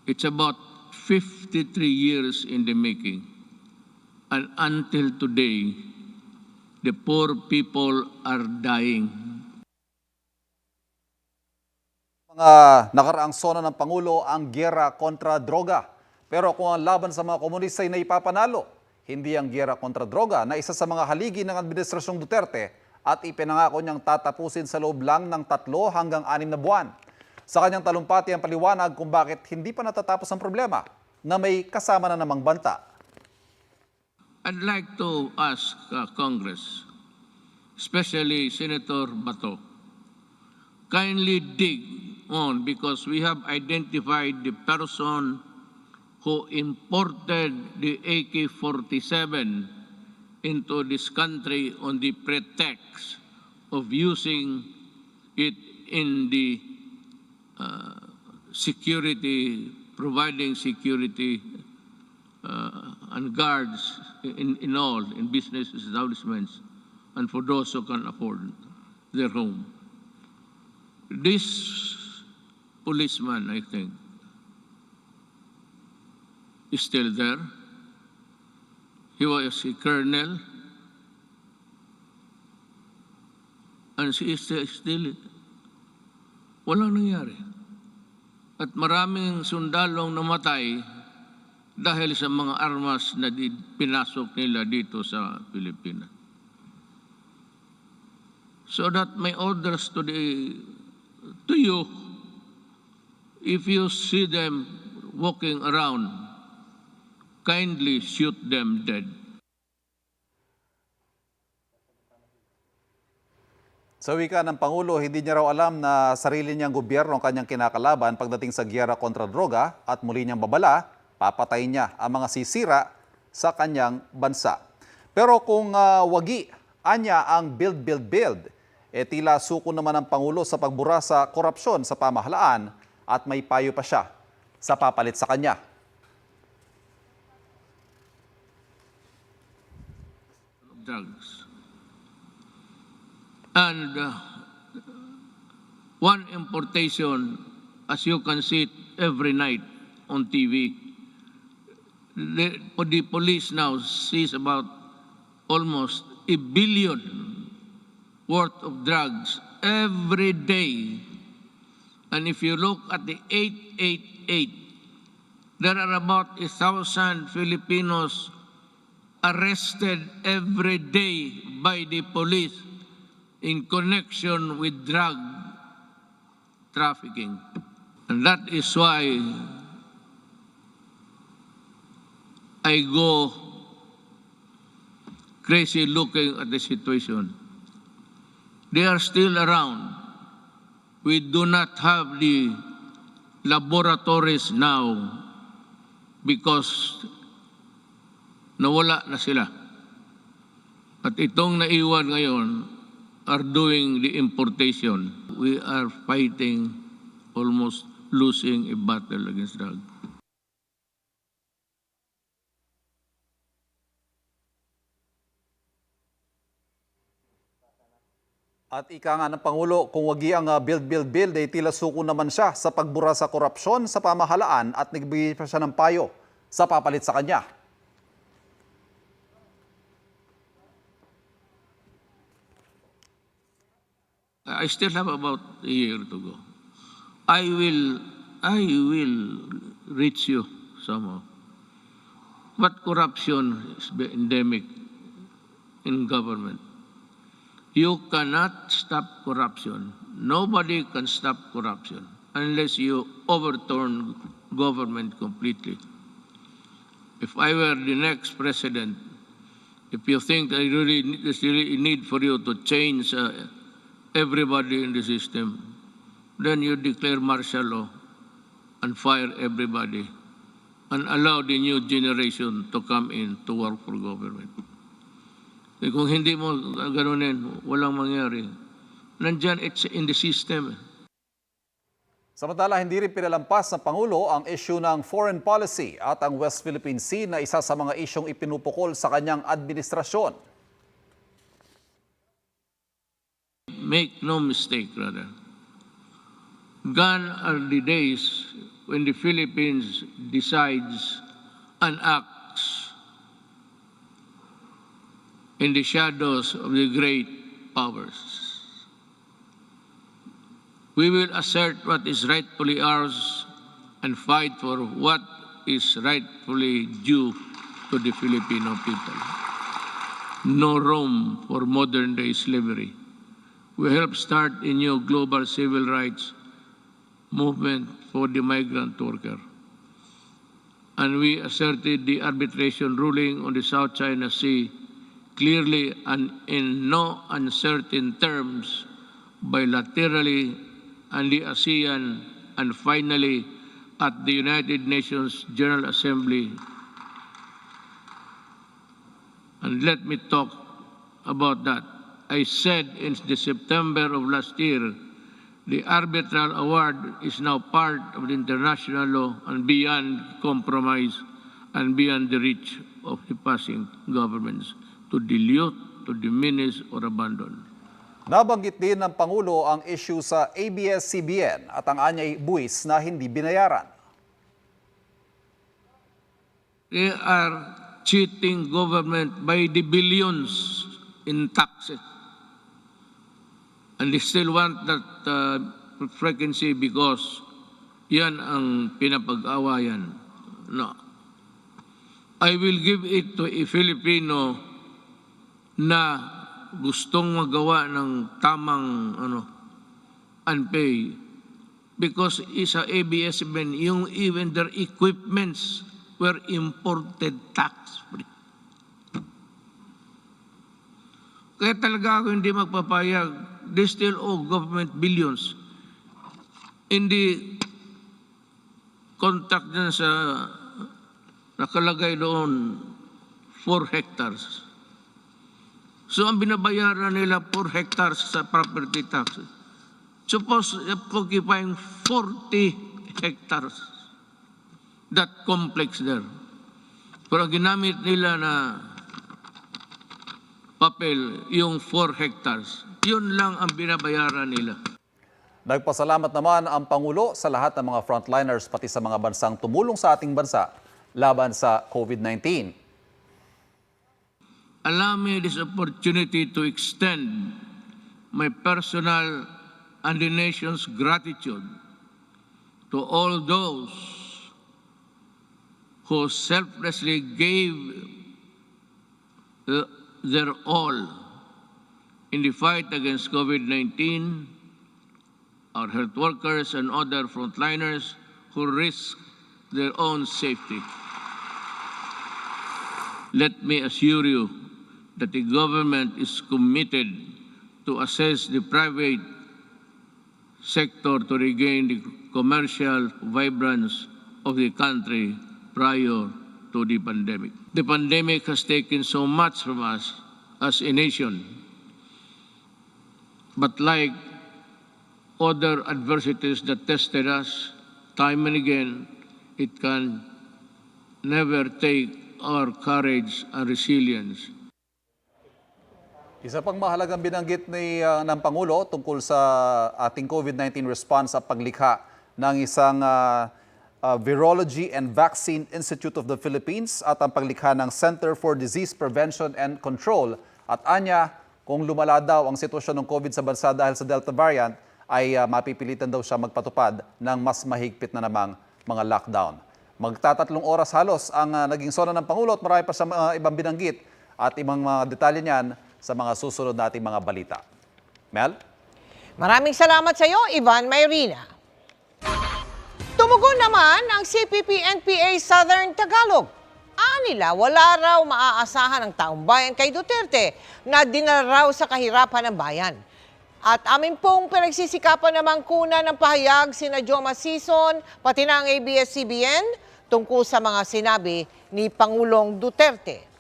Speaker 1: It's about 53 years in the making. And until today, the poor people are dying.
Speaker 18: Mga nakaraang sona ng Pangulo ang giyera kontra droga. Pero kung ang laban sa mga komunista ay naipapanalo, hindi ang giyera kontra droga na isa sa mga haligi ng Administrasyong Duterte at ipinangako niyang tatapusin sa loob lang ng 3 hanggang 6 na buwan. Sa kanyang talumpati ang paliwanag kung bakit hindi pa natatapos ang problema na may kasama na namang banta.
Speaker 1: I'd like to ask Congress, especially Senator Bato, kindly dig on because we have identified the person who imported the AK-47 into this country on the pretext of using it in the security, providing security and guards in all, in business establishments, and for those who can afford their home. This policeman, I think, is still there. He was a colonel, and she is still, walang nangyari. At maraming sundalong namatay dahil sa mga armas na pinasok nila dito sa Pilipinas. So that my orders to you, if you see them walking around, kindly shoot them dead.
Speaker 18: Sa wika ng Pangulo, hindi niya raw alam na sarili niyang gobyerno ang kanyang kinakalaban pagdating sa giyera kontra droga at muli niyang babala, papatayin niya ang mga sisira sa kanyang bansa. Pero kung wagi, anya ang build, tila suko naman ang Pangulo sa pagbura sa korupsyon sa pamahalaan at may payo pa siya sa papalit sa kanya.
Speaker 1: Drugs. And one importation, as you can see it every night on TV, the police now sees about almost $1 billion worth of drugs every day. And if you look at the 888, there are about 1,000 Filipinos arrested every day by the police in connection with drug trafficking. And that is why I go crazy looking at the situation. They are still around. We do not have the laboratories now because nawala na sila. At itong naiwan ngayon are doing the importation. We are fighting, almost losing a battle against drugs.
Speaker 18: At ika nga ng Pangulo, kung wagi ang build, tila suko naman siya sa pagbura sa korupsyon sa pamahalaan at nagbigay pa siya ng payo sa papalit sa kanya.
Speaker 1: I still have about a year to go. I will reach you somehow. But corruption is endemic in government. You cannot stop corruption. Nobody can stop corruption unless you overturn government completely. If I were the next president, if you think there's really a need for you to change everybody in the system, then you declare martial law and fire everybody and allow the new generation to come in to work for government. Kung hindi mo ganunin, walang mangyari. Nandyan, it's in the system.
Speaker 18: Samantala, hindi rin pinalampas ng Pangulo ang issue ng foreign policy at ang West Philippine Sea na isa sa mga isyong ipinupukol sa kanyang administrasyon.
Speaker 1: Make no mistake, brother. Gone are the days when the Philippines decides and acts in the shadows of the great powers. We will assert what is rightfully ours and fight for what is rightfully due to the Filipino people. No room for modern-day slavery. We helped start a new global civil rights movement for the migrant worker. And we asserted the arbitration ruling on the South China Sea clearly and in no uncertain terms, bilaterally, and the ASEAN, and finally at the United Nations General Assembly. And let me talk about that. I said in the September of last year, the arbitral award is now part of the international law and beyond compromise and beyond the reach of the passing governments to dilute, to diminish, or abandon.
Speaker 18: Nabanggit din ng Pangulo ang issue sa ABS-CBN at ang anyay buwis na hindi binayaran.
Speaker 1: They are cheating government by the billions in taxes. And they still want that frequency because yan ang pinapag-awayan. No. I will give it to a Filipino na gustong magawa ng tamang unpay because isa ABS-CBN, yung even their equipments were imported tax-free. Kaya talaga ako hindi magpapayag. They still owe government billions. In the contract dyan sa nakalagay doon 4 hectares. So ang binabayaran nila 4 hectares sa property tax. Suppose occupying 40 hectares. That complex there. Pero ginamit nila na papel yung 4 hectares. Yun lang ang binabayaran nila.
Speaker 18: Nagpasalamat naman ang Pangulo sa lahat ng mga frontliners pati sa mga bansang tumulong sa ating bansa laban sa COVID-19.
Speaker 1: Allow me this opportunity to extend my personal and the nation's gratitude to all those who selflessly gave their all in the fight against COVID-19, our health workers and other frontliners who risk their own safety. Let me assure you that the government is committed to assess the private sector to regain the commercial vibrance of the country prior to the pandemic. The pandemic has taken so much from us as a nation. But like other adversities that tested us time and again, it can never take our courage and resilience.
Speaker 18: Isa pang mahalagang binanggit ng Pangulo tungkol sa ating COVID-19 response at paglikha ng isang Virology and Vaccine Institute of the Philippines at ang paglikha ng Center for Disease Prevention and Control. At anya, kung lumala daw ang sitwasyon ng COVID sa bansa dahil sa Delta variant, ay mapipilitan daw siya magpatupad ng mas mahigpit na namang mga lockdown. Magtatatlong oras halos ang naging sona ng Pangulo at marami pa sa mga ibang binanggit at ibang mga detalye niyan sa mga susunod nating mga balita. Mel?
Speaker 17: Maraming salamat sa iyo, Ivan Mayrina. Tumugon naman ang CPP-NPA Southern Tagalog. Anila, wala raw maaasahan ng taong bayan kay Duterte na dinaraw sa kahirapan ng bayan. At amin pong pinagsisikapan namang kuna ng pahayag sina Joma Sison, pati na ang ABS-CBN tungkol sa mga sinabi ni Pangulong Duterte.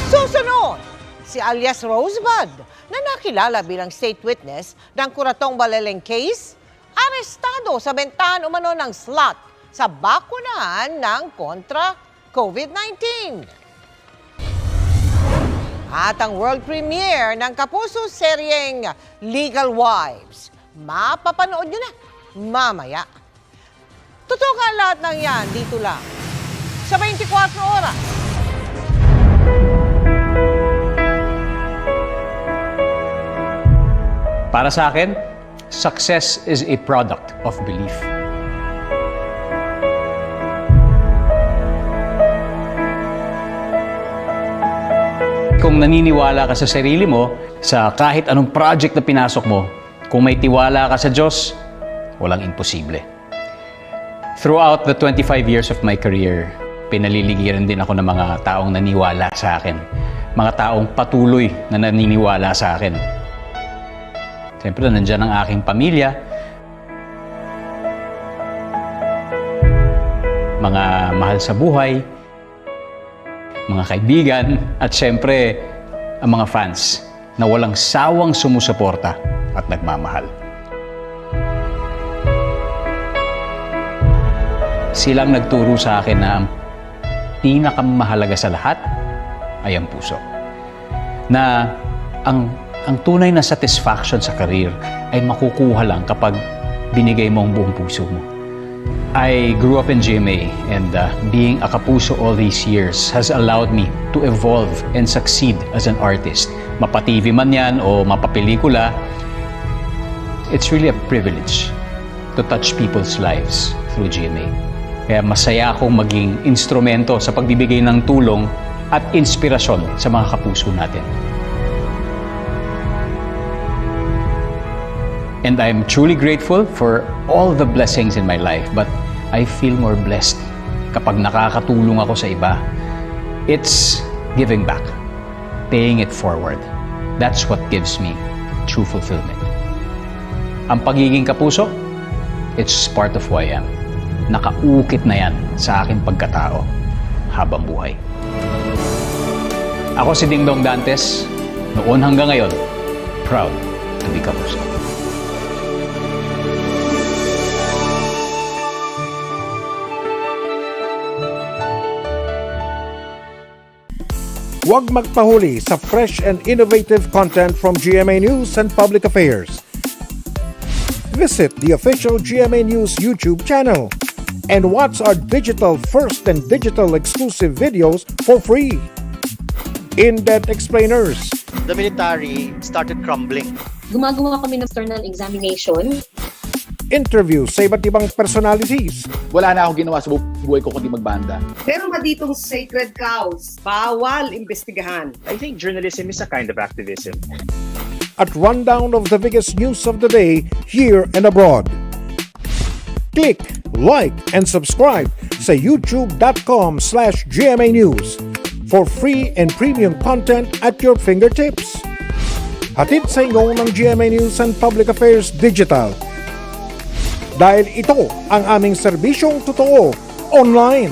Speaker 17: Susunod, si alias Rosebud na nakilala bilang state witness ng Kuratong Balaleng case, arestado sa bentahan umano ng slot sa bakunahan ng kontra COVID-19. At ang world premiere ng Kapuso seryeng Legal Wives, mapapanood nyo na mamaya. Totoo ka lahat ng yan dito lang sa 24 Oras.
Speaker 19: Para sa akin, Success is a product of belief. Kung naniniwala ka sa sarili mo, sa kahit anong project na pinasok mo, kung may tiwala ka sa Diyos, walang imposible. Throughout the 25 years of my career, pinaliligiran din ako ng mga taong naniwala sa akin. Mga taong patuloy na naniniwala sa akin. Siyempre, nandiyan ang aking pamilya, mga mahal sa buhay, mga kaibigan, at siyempre, ang mga fans na walang sawang sumusuporta at nagmamahal. Silang nagturo sa akin na ang pinakamahalaga sa lahat ay ang puso. Na ang tunay na satisfaction sa career ay makukuha lang kapag binigay mo ang buong puso mo. I grew up in GMA and being a kapuso all these years has allowed me to evolve and succeed as an artist. Mapa-TV man yan o mapapelikula, it's really a privilege to touch people's lives through GMA. Kaya masaya akong maging instrumento sa pagbibigay ng tulong at inspirasyon sa mga kapuso natin. And I'm truly grateful for all the blessings in my life, but I feel more blessed kapag nakakatulong ako sa iba. It's giving back, paying it forward. That's what gives me true fulfillment. Ang pagiging kapuso, it's part of who I am. Nakaukit na yan sa aking pagkatao habang buhay. Ako si Dingdong Dantes, noon hanggang ngayon, proud to be kapuso.
Speaker 9: Huwag magpahuli sa fresh and innovative content from GMA News and Public Affairs. Visit the official GMA News YouTube channel and watch our digital first and digital exclusive videos for free. In-depth explainers.
Speaker 10: The military started crumbling.
Speaker 11: Gumagawa kami ng external examination.
Speaker 9: Interviews sa iba't ibang personalities.
Speaker 12: Wala na akong ginawa sa buhay ko kundi magbanda.
Speaker 13: Meron ba ditong sacred cows? Bawal imbestigahan.
Speaker 14: I think journalism is a kind of activism.
Speaker 9: At rundown of the biggest news of the day here and abroad. Click, like, and subscribe sa youtube.com/GMA News for free and premium content at your fingertips. Hatid sa inyo ng GMA News and Public Affairs Digital. Dahil ito ang aming serbisyong totoo online.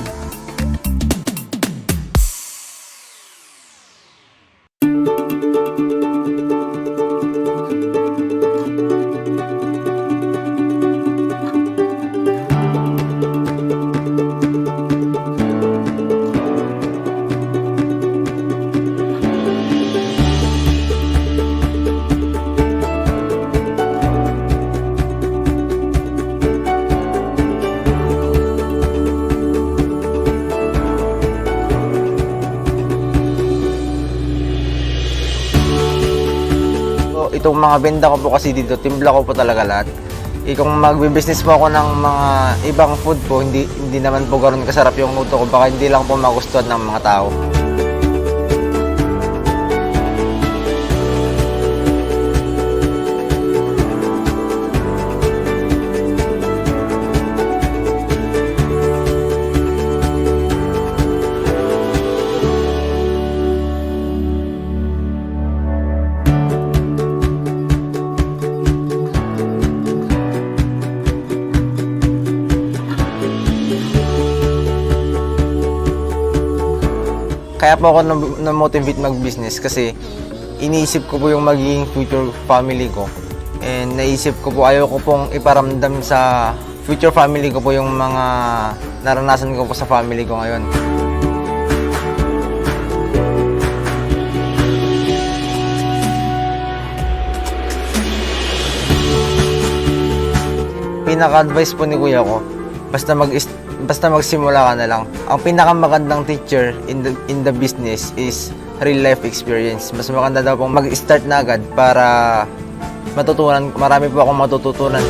Speaker 15: Itong mga benda ko po kasi dito, timpla ko po talaga lahat. Kung magbe-business po ako ng mga ibang food po, hindi naman po ganoon kasarap yung luto ko. Baka hindi lang po magustuhan ng mga tao. Kaya po ako na-motivate mag-business kasi iniisip ko po yung magiging future family ko. And naisip ko po, ayaw ko pong iparamdam sa future family ko po yung mga naranasan ko po sa family ko ngayon. Pinaka-advice po ni kuya ko, basta magsimula ka na lang. Ang pinakamagandang teacher in the business is real life experience. Mas maganda daw pong mag-start na agad para
Speaker 20: matutunan. Marami po akong matututunan.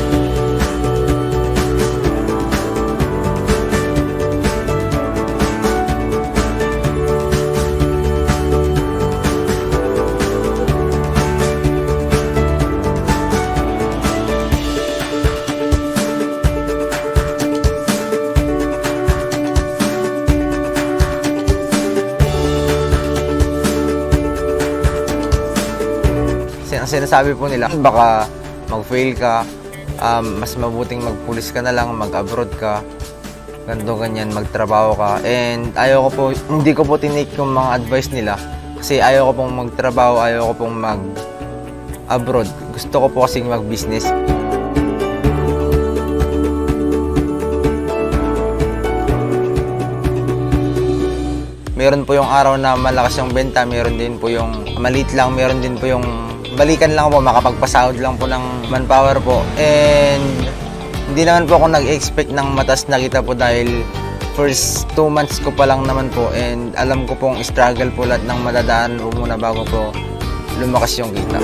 Speaker 20: Ang sinasabi po nila, baka mag-fail ka, mas mabuting magpulis ka na lang, mag-abroad ka, ganyan, magtrabaho ka. And ayaw ko po, hindi ko po tinake yung mga advice nila kasi ayaw ko pong magtrabaho, ayaw ko pong mag-abroad. Gusto ko po kasing mag-business. Meron po yung araw na malakas yung benta, meron din po yung maliit lang, meron din po yung balikan lang po, makapagpasahod lang po ng manpower po. And hindi naman po ako nag-expect ng mataas na kita po dahil first 2 months ko pa lang naman po. And alam ko pong struggle po lahat ng madadaan po muna bago po lumakas yung kita.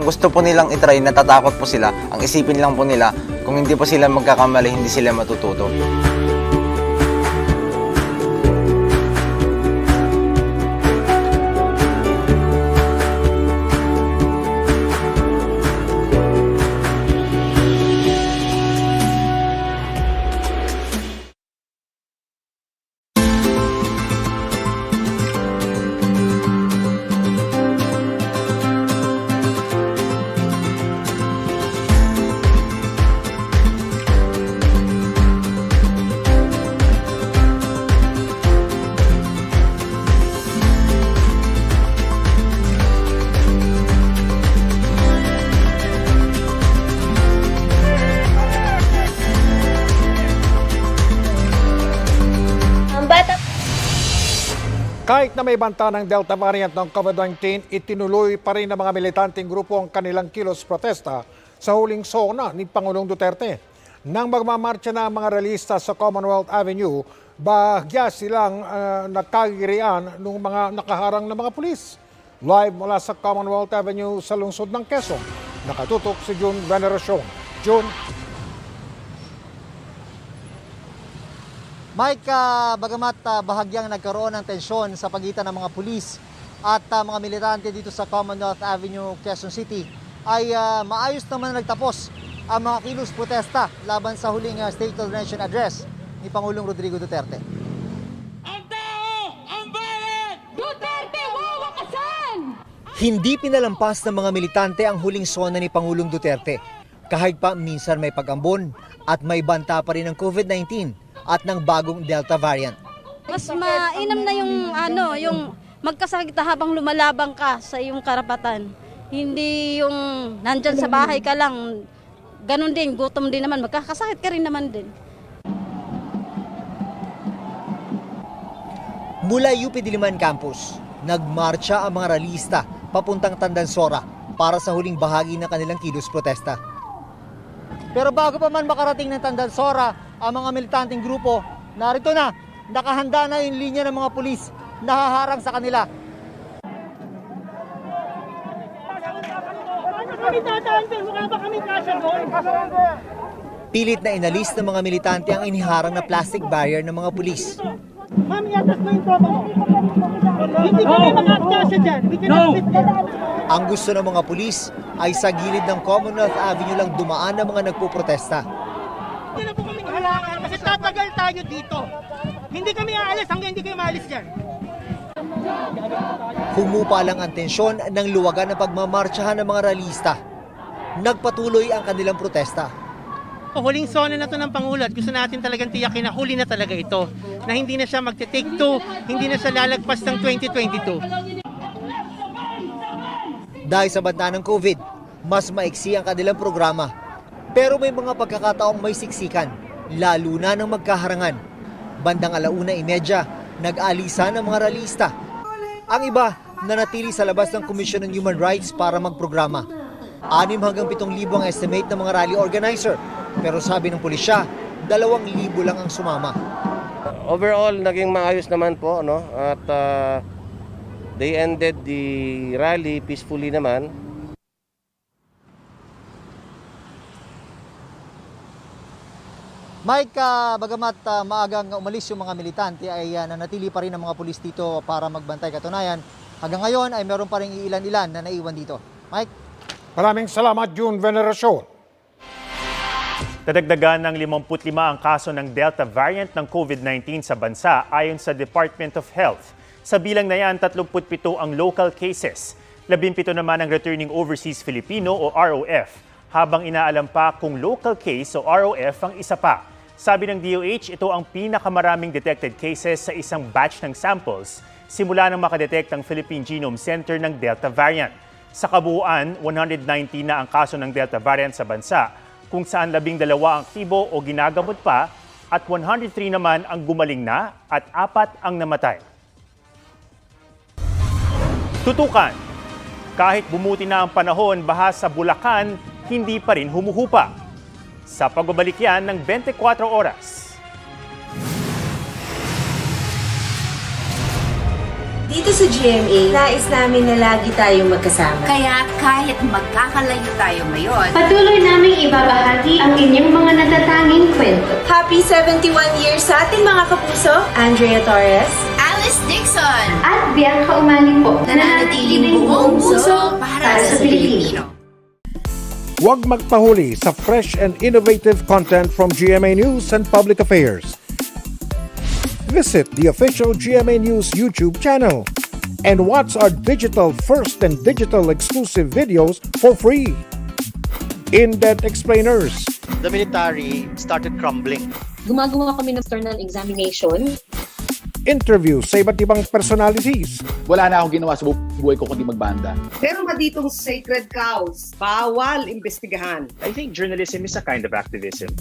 Speaker 20: Gusto po nilang itry, natatakot po sila. Ang isipin lang po nila, kung hindi po sila magkakamali, hindi sila matututo.
Speaker 9: Kahit na may banta ng Delta variant ng COVID-19, itinuloy pa rin ng mga militanteng grupo ang kanilang kilos protesta sa huling SONA ni Pangulong Duterte. Nang magmamarcha na ang mga realista sa Commonwealth Avenue, bahagya silang nakagirian ng mga nakaharang na mga pulis. Live mula sa Commonwealth Avenue sa lungsod ng Quezon, nakatutok si June Veneracion. June.
Speaker 10: Mike, bagamat bahagyang nagkaroon ng tensyon sa pagitan ng mga pulis at mga militante dito sa Commonwealth Avenue, Quezon City, ay maayos naman nagtapos ang mga kilos protesta laban sa huling State of the Nation address ni Pangulong Rodrigo Duterte.
Speaker 21: Ang tao! Ang bayan! Duterte, wawakasan!
Speaker 22: Hindi pinalampas ng mga militante ang huling SONA ni Pangulong Duterte. Kahit pa minsan may pag-ambon at may banta pa rin ng COVID-19 at ng bagong Delta variant.
Speaker 23: Mas mainam na yung magkasakit habang lumalabang ka sa iyong karapatan. Hindi yung nandyan sa bahay ka lang, ganun din, gutom din naman, magkakasakit ka rin naman din.
Speaker 22: Mula UP Diliman Campus, nagmarcha ang mga realista papuntang Tandansora para sa huling bahagi ng kanilang kilos protesta.
Speaker 10: Pero bago pa man makarating ng Tandansora, ang mga militanteng grupo, narito na, nakahanda na yung linya ng mga pulis na haharang sa kanila.
Speaker 22: Pilit na inalis ng mga militante ang iniharang na plastic barrier ng mga pulis.
Speaker 21: Ma'am, iatas mo yung tropa mo. Hindi kami makakasya dyan.
Speaker 22: Ang gusto ng mga pulis ay sa gilid ng Commonwealth Avenue lang dumaan ng mga nagpuprotesta.
Speaker 21: Hindi na po kami halangan kasi tatagal tayo dito. Hindi kami aalis hanggang hindi kayo maalis dyan.
Speaker 22: Humupa lang ang tensyon ng luwagan ng pagmamartsahan ng mga realista. Nagpatuloy ang kanilang protesta.
Speaker 21: Huling SONA na to ng Pangulo at gusto natin talagang tiyakin na huli na talaga ito. Na hindi na siya magte-take two, hindi na siya lalagpas ng 2022.
Speaker 22: Dahil sa banta ng COVID, mas maiksi ang kanilang programa. Pero may mga pagkakataong may siksikan, lalo na ng magkaharangan. Bandang 1:30, nag-alisan ang mga rallyista. Ang iba, nanatili sa labas ng Commission on Human Rights para magprograma. 6 hanggang 7,000 ang estimate ng mga rally organizer. Pero sabi ng pulisya, 2,000 lang ang sumama.
Speaker 4: Overall, naging maayos naman po, no? At they ended the rally peacefully naman.
Speaker 10: Mike, bagamat maagang umalis yung mga militante ay nanatili pa rin ang mga pulis dito para magbantay. Katunayan, hanggang ngayon ay meron pa rin ilan-ilan na naiwan dito. Mike?
Speaker 9: Maraming salamat, June Veneracion.
Speaker 14: Dadagdagan ng 55 ang kaso ng Delta variant ng COVID-19 sa bansa ayon sa Department of Health. Sa bilang na yan, 37 ang local cases. 17 naman ang returning overseas Filipino o ROF, habang inaalam pa kung local case o ROF ang isa pa. Sabi ng DOH, ito ang pinakamaraming detected cases sa isang batch ng samples simula nang makadetect ang Philippine Genome Center ng Delta variant. Sa kabuuan, 190 na ang kaso ng Delta variant sa bansa, kung saan 12 ang aktibo o ginagamot pa at 103 naman ang gumaling na at 4 ang namatay. Tutukan. Kahit bumuti na ang panahon, baha sa Bulacan, hindi pa rin humuhupa. Sa pagbabalik yan ng 24 oras.
Speaker 5: Dito sa GMA, nais namin na lagi tayong magkasama.
Speaker 7: Kaya kahit magkakalayo tayo ngayon,
Speaker 5: Patuloy naming ibabahagi ang inyong mga natatanging kwento. Happy 71 years sa ating mga kapuso, Andrea Torres,
Speaker 7: Alice Dixon,
Speaker 5: at Bianca Umali po, na
Speaker 7: nananatiling buong puso para sa Pilipino.
Speaker 9: Huwag magpahuli sa fresh and innovative content from GMA News and Public Affairs. Visit the official GMA News YouTube channel and watch our digital first and digital exclusive videos for free. In-depth explainers,
Speaker 24: the military started crumbling.
Speaker 11: Gumagawa kami ng external examination.
Speaker 9: interviews sa iba't ibang personalities.
Speaker 12: Wala na akong ginawa sa buhay ko kundi magbanda.
Speaker 25: Meron ba ditong sacred cows? Bawal imbestigahan.
Speaker 26: I think journalism is a kind of activism.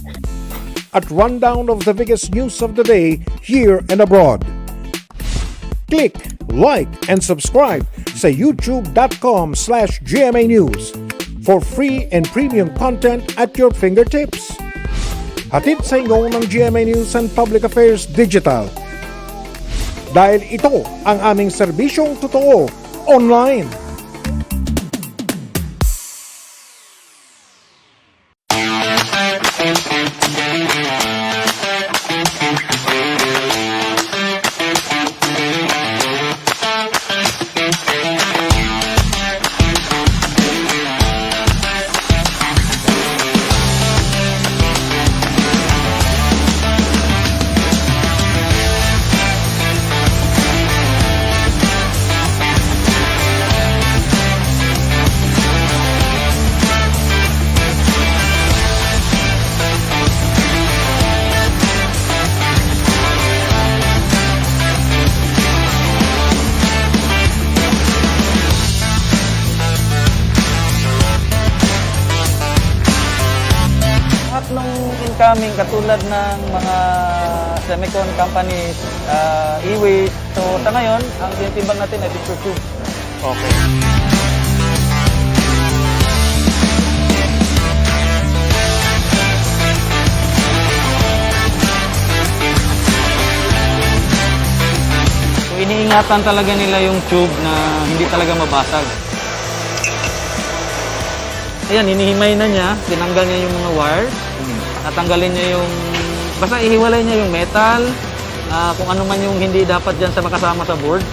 Speaker 9: At rundown of the biggest news of the day here and abroad. Click, like, and subscribe sa youtube.com/GMA News for free and premium content at your fingertips. Hatid sa inyo ng GMA News and Public Affairs Digital. Dahil ito ang aming serbisyong totoo online.
Speaker 27: Incoming katulad ng mga semicon companies, e-waste. So sa ngayon, ang tinitimbang natin ay picture tube. Okay. So iniingatan talaga nila yung tube na hindi talaga mabasag. Ayan, hinihimay na niya, tinanggal niya yung mga wires. Tatanggalin niya yung, basta ihiwalay niya yung metal, kung ano man yung hindi dapat dyan sa makasama sa board.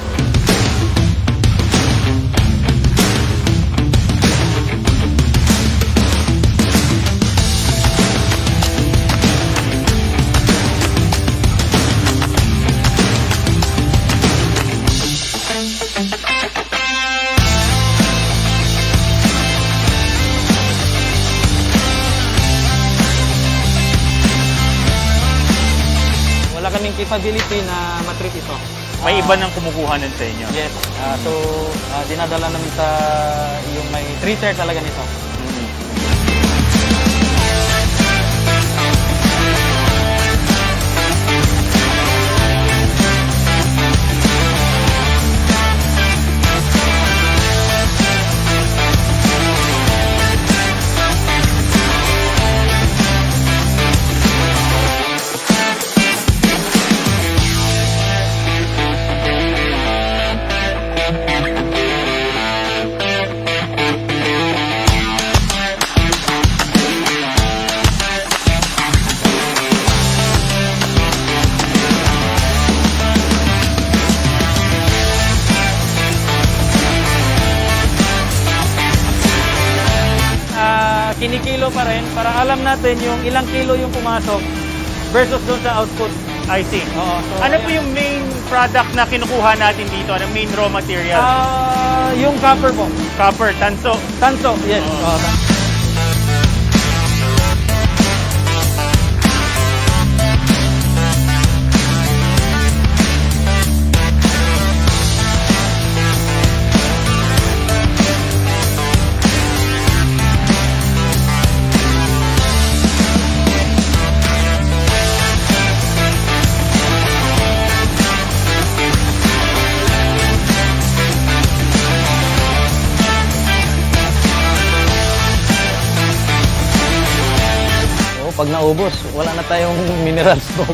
Speaker 27: Kaming capability na matreat ito.
Speaker 14: May iba nang kumukuhanan sa inyo?
Speaker 27: Yes. So, dinadala namin sa yung may treater talaga nito. kinikilo pa rin para alam natin yung ilang kilo yung pumasok versus doon sa output.
Speaker 14: I see.
Speaker 27: Oo, so,
Speaker 14: Ano po yung main product na kinukuha natin dito? Ano main raw material?
Speaker 27: Yung copper po.
Speaker 14: Copper, tanso.
Speaker 27: Tanso, yes. Pag naubos, wala na tayong minerals po.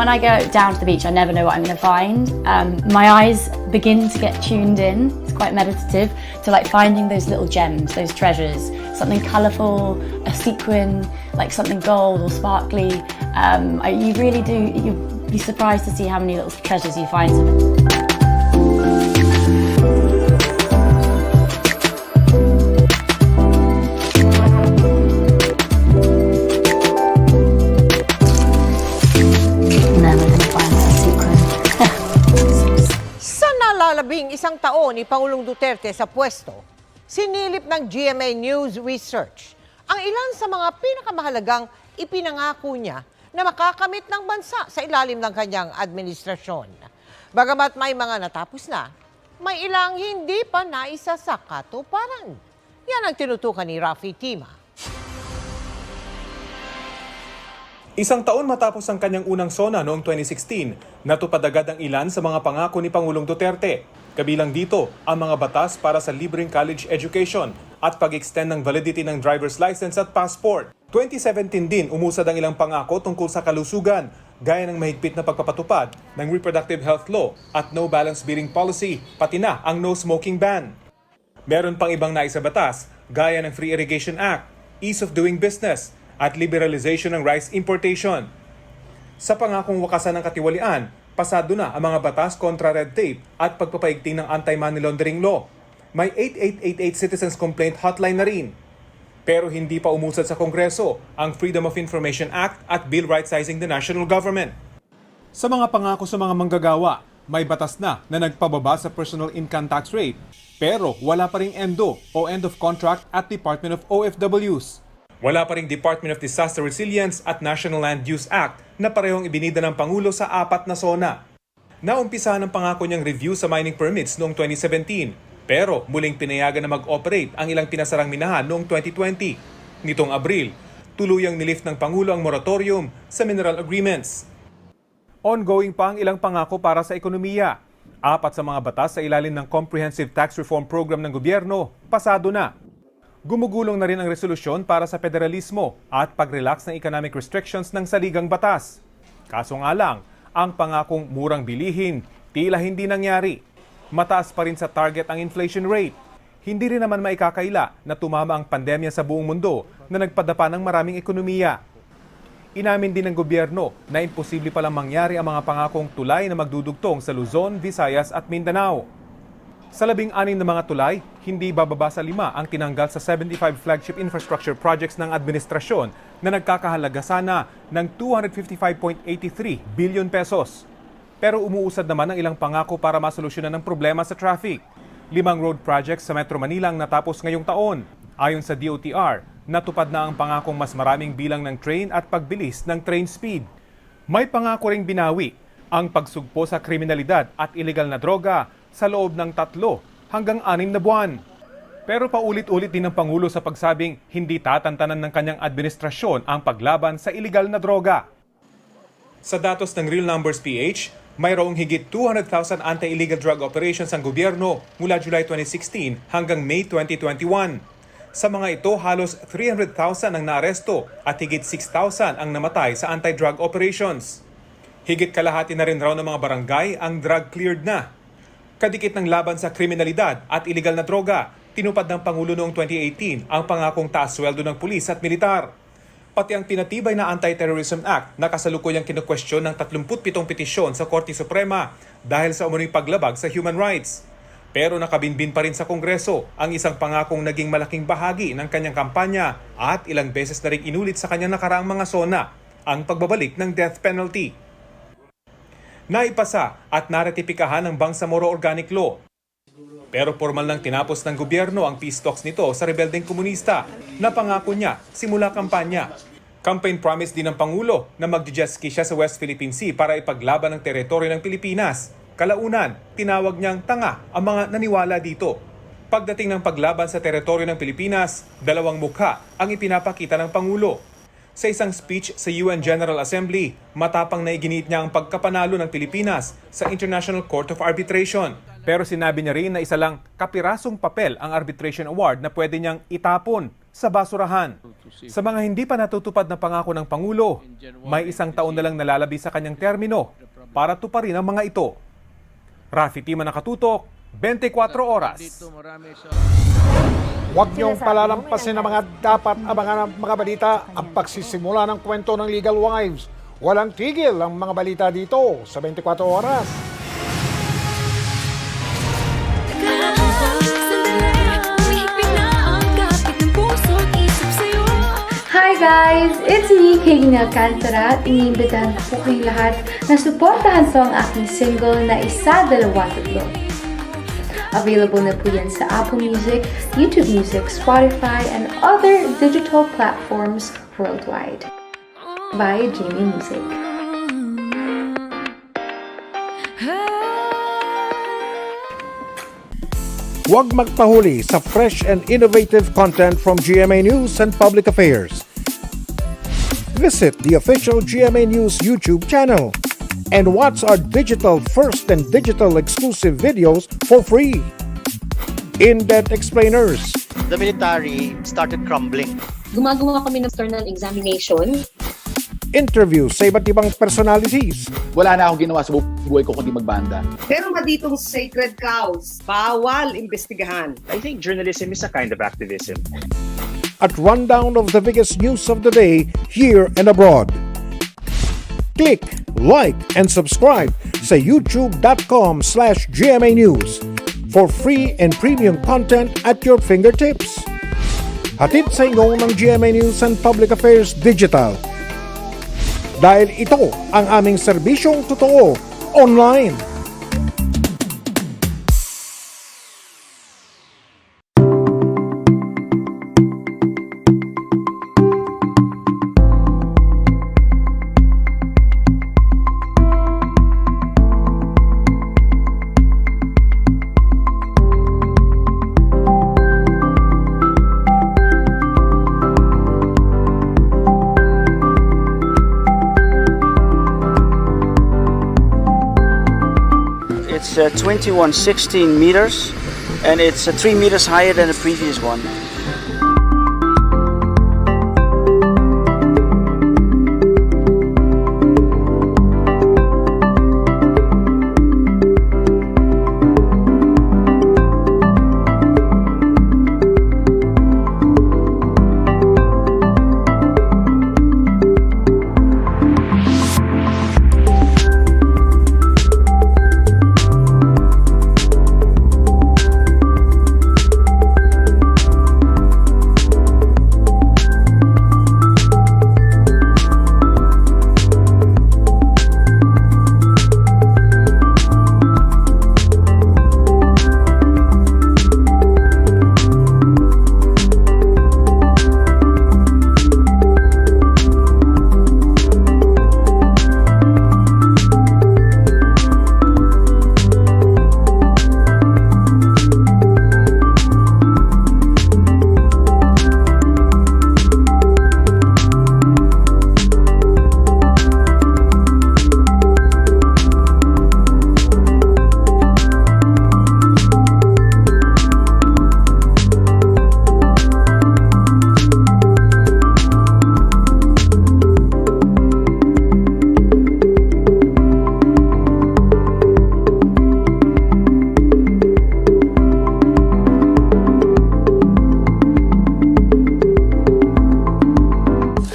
Speaker 1: When I go down to the beach, I never know what I'm going to find. My eyes begin to get tuned in. It's quite meditative to like finding those little gems, those treasures, something colourful, a sequin, like something gold or sparkly. You really do. You'd be surprised to see how many little treasures you find.
Speaker 17: Labing isang taon ni Pangulong Duterte sa pwesto, sinilip ng GMA News Research ang ilan sa mga pinakamahalagang ipinangako niya na makakamit ng bansa sa ilalim ng kanyang administrasyon. Bagamat may mga natapos na, may ilang hindi pa naisa sa katuparan. Yan ang tinutukan ni Rafi Tima.
Speaker 2: Isang taon matapos ang kanyang unang SONA noong 2016, natupad agad ang ilan sa mga pangako ni Pangulong Duterte. Kabilang dito ang mga batas para sa libreng college education at pag-extend ng validity ng driver's license at passport. 2017 din umusad ang ilang pangako tungkol sa kalusugan, gaya ng mahigpit na pagpapatupad ng reproductive health law at no balance bidding policy, pati na ang no smoking ban. Meron pang ibang naisabatas, gaya ng Free Irrigation Act, Ease of Doing Business, at liberalization ng rice importation. Sa pangakong wakasan ng katiwalian, pasado na ang mga batas kontra red tape at pagpapaigting ng anti-money laundering law. May 8888 Citizens Complaint Hotline na rin. Pero hindi pa umusad sa Kongreso ang Freedom of Information Act at Bill Right-Sizing the National Government. Sa mga pangako sa mga manggagawa, may batas na nagpababa sa personal income tax rate, pero wala pa ring ENDO o End of Contract at Department of OFWs. Wala pa ring Department of Disaster Resilience at National Land Use Act na parehong ibinida ng Pangulo sa 4 na SONA. Naumpisahan ang pangako niyang review sa mining permits noong 2017, pero muling pinayagan na mag-operate ang ilang pinasarang minahan noong 2020. Nitong Abril, tuluyang nilift ng Pangulo ang moratorium sa mineral agreements. Ongoing pa ang ilang pangako para sa ekonomiya. 4 sa mga batas sa ilalim ng Comprehensive Tax Reform Program ng gobyerno, pasado na. Gumugulong na rin ang resolusyon para sa federalismo at pag-relax ng economic restrictions ng saligang batas. Kaso nga lang, ang pangakong murang bilihin, Tila hindi nangyari. Mataas pa rin sa target ang inflation rate. Hindi rin naman maikakaila na tumama ang pandemya sa buong mundo na nagpadapa ng maraming ekonomiya. Inamin din ng gobyerno na imposible palang mangyari ang mga pangakong tulay na magdudugtong sa Luzon, Visayas at Mindanao. Sa 16 na mga tulay, hindi bababa sa 5 ang tinanggal sa 75 flagship infrastructure projects ng administrasyon na nagkakahalaga sana ng 255.83 billion pesos. Pero umuusad naman ang ilang pangako para masolusyonan ang problema sa traffic. 5 road projects sa Metro Manila ang natapos ngayong taon. Ayon sa DOTR, natupad na ang pangakong mas maraming bilang ng train at pagbilis ng train speed. May pangako ring binawi ang pagsugpo sa kriminalidad at illegal na droga sa loob ng 3 hanggang 6 na buwan. Pero paulit-ulit din ng Pangulo sa pagsabing hindi tatantanan ng kanyang administrasyon ang paglaban sa illegal na droga. Sa datos ng Real Numbers PH, mayroong higit 200,000 anti-illegal drug operations ang gobyerno mula July 2016 hanggang May 2021. Sa mga ito, halos 300,000 ang naaresto at higit 6,000 ang namatay sa anti-drug operations. Higit kalahati na rin raw ng mga barangay ang drug-cleared na. Kadikit ng laban sa kriminalidad at iligal na droga, tinupad ng Pangulo noong 2018 ang pangakong taas sweldo ng pulis at militar. Pati ang pinatibay na Anti-Terrorism Act na kasalukuyang kinukwestiyon ng 37 petisyon sa Korte Suprema dahil sa umunoy paglabag sa human rights. Pero nakabinbin pa rin sa Kongreso ang isang pangakong naging malaking bahagi ng kanyang kampanya at ilang beses na rin inulit sa kanyang nakaraang mga sona, ang pagbabalik ng death penalty. Naipasa at naretipikahan ng Bangsamoro Organic Law. Pero formal nang tinapos ng gobyerno ang peace talks nito sa rebeldeng komunista na pangako niya simula kampanya. Campaign promise din ng Pangulo na magje-jet ski siya sa West Philippine Sea para ipaglaban ang teritoryo ng Pilipinas. Kalaunan, tinawag niyang tanga ang mga naniwala dito. Pagdating ng paglaban sa teritoryo ng Pilipinas, 2 mukha ang ipinapakita ng Pangulo. Sa isang speech sa UN General Assembly, matapang na iginit niya ang pagkapanalo ng Pilipinas sa International Court of Arbitration. Pero sinabi niya rin na isa lang kapirasong papel ang arbitration award na pwede niyang itapon sa basurahan. Sa mga hindi pa natutupad na pangako ng Pangulo, may 1 taon na lang nalalabi sa kanyang termino para tuparin ang mga ito. Rafi Tima nakatutok, 24 oras.
Speaker 9: Huwag niyong palalampasin ang mga dapat abangan ng mga balita, ang pagsisimula ng kwento ng Legal Wives. Walang tigil ang mga balita dito sa 24 oras.
Speaker 5: Hi guys! It's me, Kegin Alcantara. Iniimbitahan ko po kayong lahat na suportahan sa ang aking single na Isa, Dalawa, Tatlo. Available na po yan sa Apple Music, YouTube Music, Spotify, and other digital platforms worldwide. By Jamie Music.
Speaker 9: Huwag magpahuli sa fresh and innovative content from GMA News and Public Affairs. Visit the official GMA News YouTube channel and watch our digital first and digital exclusive videos for free. In-depth explainers.
Speaker 24: The military started crumbling.
Speaker 11: Gumagawa kami ng external examination.
Speaker 9: Interviews sa iba't ibang personalities.
Speaker 12: Wala na akong ginawa sa buhay ko kundi magbanda.
Speaker 25: Meron ba ditong sacred cows? Bawal imbestigahan.
Speaker 26: I think journalism is a kind of activism.
Speaker 9: At rundown of the biggest news of the day here and abroad. Click, like, and subscribe sa youtube.com/GMA News for free and premium content at your fingertips. Hatid sa inyo ng GMA News and Public Affairs Digital. Dahil ito ang aming serbisyong totoo online.
Speaker 3: It's 2116 meters and it's 3 meters higher than the previous one.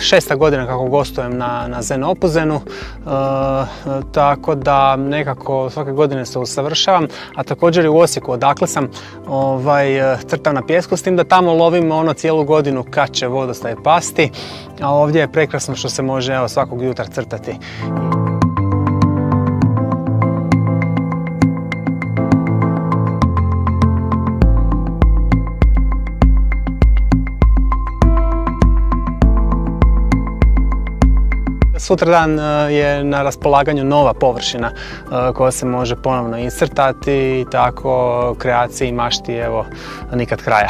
Speaker 6: 6. godina kako gostujem na Zen Opuzenu, tako da nekako svake godine se usavršavam, a također i u Osijeku odakle sam crtam na pijesku, s tim da tamo lovim ono cijelu godinu kad će vodostaj pasti, a ovdje je prekrasno što se može svakog jutra crtati. Sutradan je na raspolaganju nova površina koja se može ponovno iscrtati i tako kreaciji i mašti evo nikad kraja.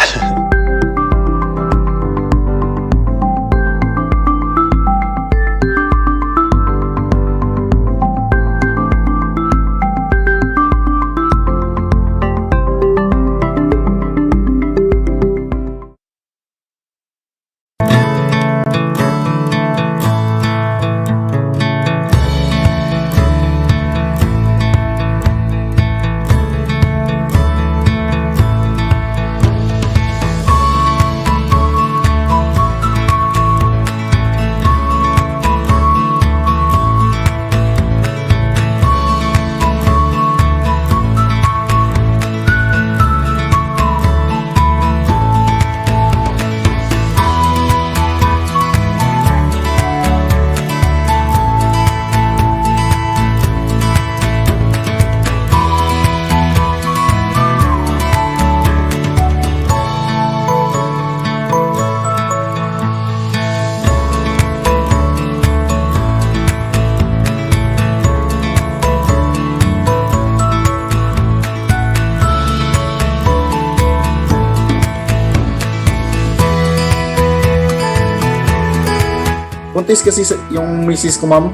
Speaker 8: Buntis kasi yung misis ko, ma'am.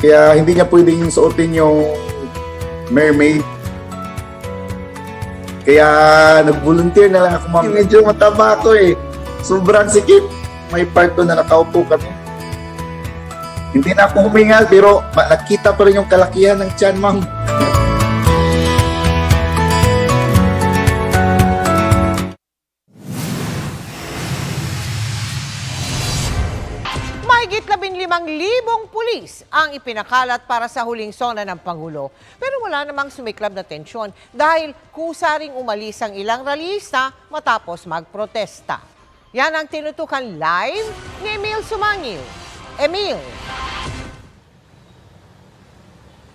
Speaker 8: Kaya hindi niya pwedeng suotin yung mermaid. Kaya nag-volunteer na lang ako, ma'am. Medyo mataba ako eh. Sobrang sikip. May part doon na nakaupo kami. Hindi na ako humingal pero nakita pa rin yung kalakihan ng tiyan, ma'am.
Speaker 17: Mahigit 15,000 pulis ang ipinakalat para sa huling sona ng Pangulo. Pero wala namang sumiklab na tensyon dahil kusaring umalis ang ilang rallyista matapos magprotesta. Yan ang tinutukan live ni Emil Sumangil. Emil.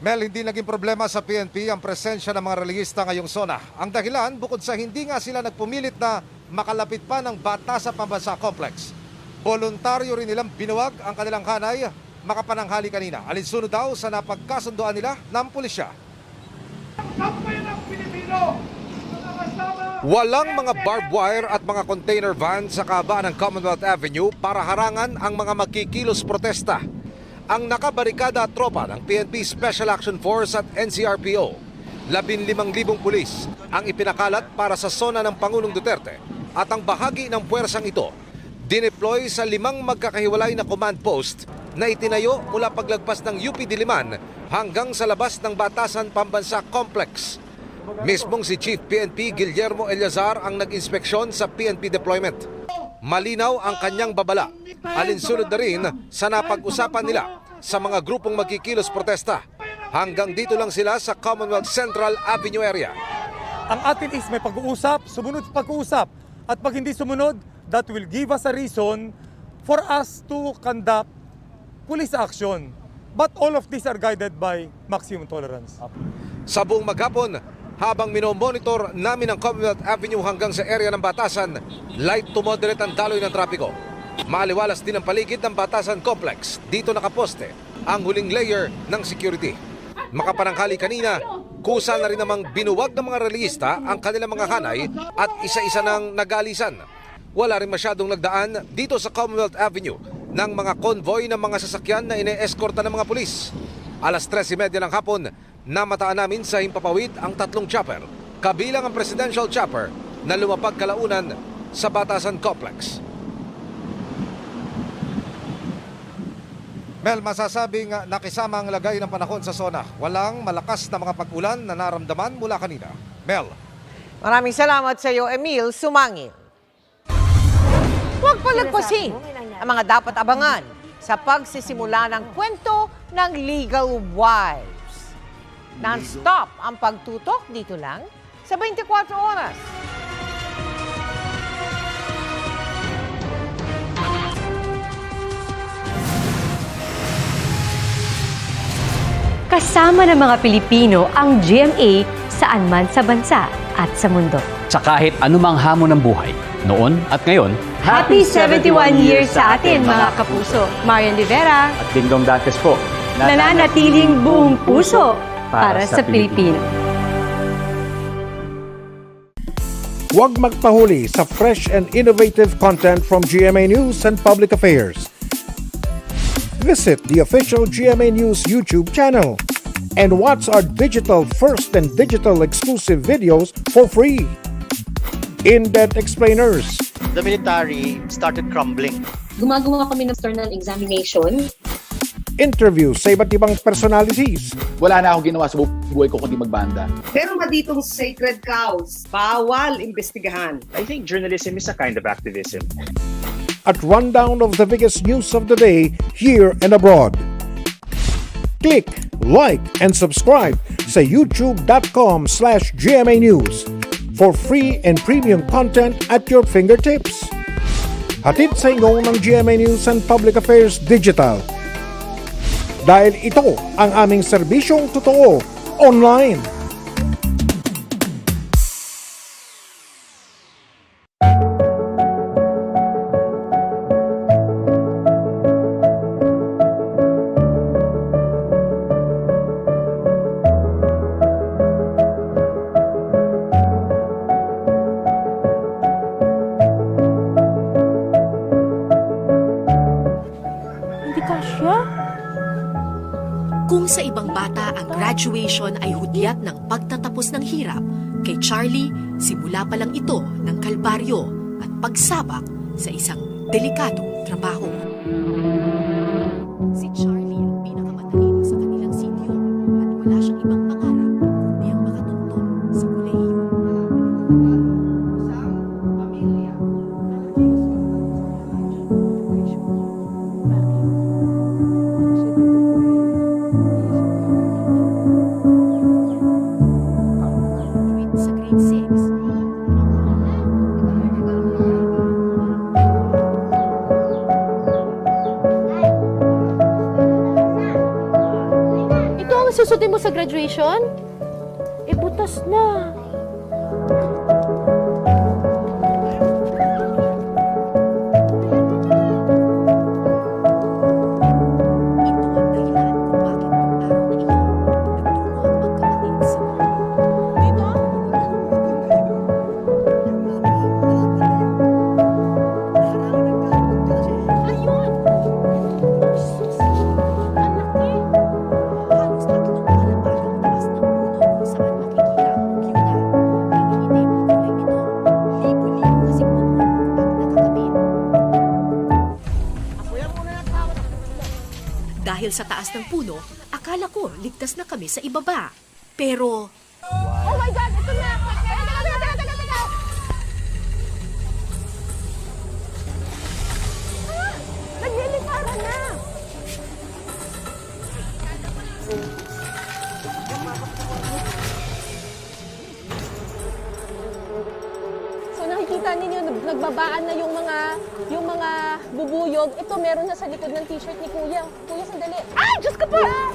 Speaker 13: Mel, hindi naging problema sa PNP ang presensya ng mga rallyista ngayong sona. Ang dahilan, bukod sa hindi nga sila nagpumilit na makalapit pa ng bata sa Pambansa Complex. Voluntaryo rin nilang binuwag ang kanilang hanay makapananghali kanina. Alinsunod daw sa napagkasundoan nila ng pulisya. Walang mga barbed wire at mga container van sa kabaan ng Commonwealth Avenue para harangan ang mga magkikilos protesta. Ang nakabarikada at tropa ng PNP Special Action Force at NCRPO, 15,000 pulis ang ipinakalat para sa sona ng Pangulong Duterte at ang bahagi ng puwersang ito dineploy sa 5 magkakahiwalay na command post na itinayo mula paglagpas ng UP Diliman hanggang sa labas ng Batasan Pambansa Complex. Mismong si Chief PNP Guillermo Eleazar ang nag-inspeksyon sa PNP deployment. Malinaw ang kanyang babala. Alinsunod na rin sa napag-usapan nila sa mga grupong magkikilos protesta. Hanggang dito lang sila sa Commonwealth Central Avenue area.
Speaker 15: Ang atin is may pag-uusap, sumunod pag-uusap. At pag hindi sumunod, that will give us a reason for us to conduct police action. But all of these are guided by maximum tolerance.
Speaker 13: Sa buong maghapon, habang minomonitor namin ang Commonwealth Avenue hanggang sa area ng Batasan, light to moderate ang daloy ng trapiko. Maaliwalas din ang paligid ng Batasan Complex. Dito nakaposte ang huling layer ng security. Makapananghali kanina, kusa na rin namang binuwag ng mga rallyista ang kanilang mga hanay at isa-isa ng nagalisan. Wala rin masyadong nagdaan dito sa Commonwealth Avenue ng mga convoy ng mga sasakyan na ine-eskorta ng mga pulis. Alas 3:30 ng hapon, namataan namin sa himpapawid ang 3 chopper, kabilang ang presidential chopper na lumapag kalaunan sa Batasan Complex. Mel, masasabing nakisama ang lagay ng panahon sa zona. Walang malakas na mga pag-ulan na naramdaman mula kanina. Mel.
Speaker 17: Maraming salamat sa iyo, Emil Sumangil. Huwag palagpasin ang mga dapat abangan sa pagsisimula ng kwento ng Legal Wives. Non-stop ang pagtutok dito lang sa 24 Oras.
Speaker 16: Kasama ng mga Pilipino ang GMA saan man sa bansa at sa mundo.
Speaker 18: Sa kahit anumang hamon ng buhay, noon at ngayon,
Speaker 16: Happy 71 years sa atin mga kapuso. Marian Rivera
Speaker 18: at Dingdong Dantes po.
Speaker 16: nananatiling buong puso para sa Pilipino.
Speaker 9: Huwag magpahuli sa fresh and innovative content from GMA News and Public Affairs. Visit the official GMA News YouTube channel and watch our digital first and digital exclusive videos for free. In-depth explainers,
Speaker 24: The military started crumbling.
Speaker 11: Gumagawa kami ng external examination.
Speaker 9: interviews sa iba't ibang personalities,
Speaker 12: Wala na akong ginawa sa buhay ko kundi magbanda.
Speaker 25: Pero ditong sacred cows, bawal imbestigahan.
Speaker 26: I think journalism is a kind of activism.
Speaker 9: at rundown of the biggest news of the day here and abroad. Click, like, and subscribe sa youtube.com/GMA News for free and premium content at your fingertips. Hatid sa inyo ng GMA News and Public Affairs Digital. Dahil ito ang aming serbisyong totoo online.
Speaker 19: Kung sa ibang bata ang graduation ay hudyat ng pagtatapos ng hirap, kay Charlie, simula pa lang ito ng kalbaryo at pagsabak sa isang delikadong trabaho. Si Charlie ang pinakamatalino sa kanilang sityo at wala siyang ibang pangarap kundi ang makatuntun sa kolehiyo.
Speaker 20: Susutin mo sa graduation? Eh, butas na.
Speaker 19: Dahil sa taas ng puno, akala ko ligtas na kami sa ibaba. Pero...
Speaker 20: Oh my God! Ito na! Teka! Naglilipara na! So nakikita ninyo, nagbabaan na yung mga bubuyog. Ito meron na sa likod ng t-shirt ni Kuya. Kuya, sandali. Ay! Diyos ko po! Ah!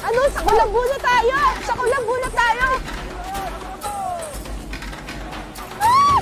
Speaker 20: Ano? Sa kulambu na tayo! Sa kulambu na tayo! Ah!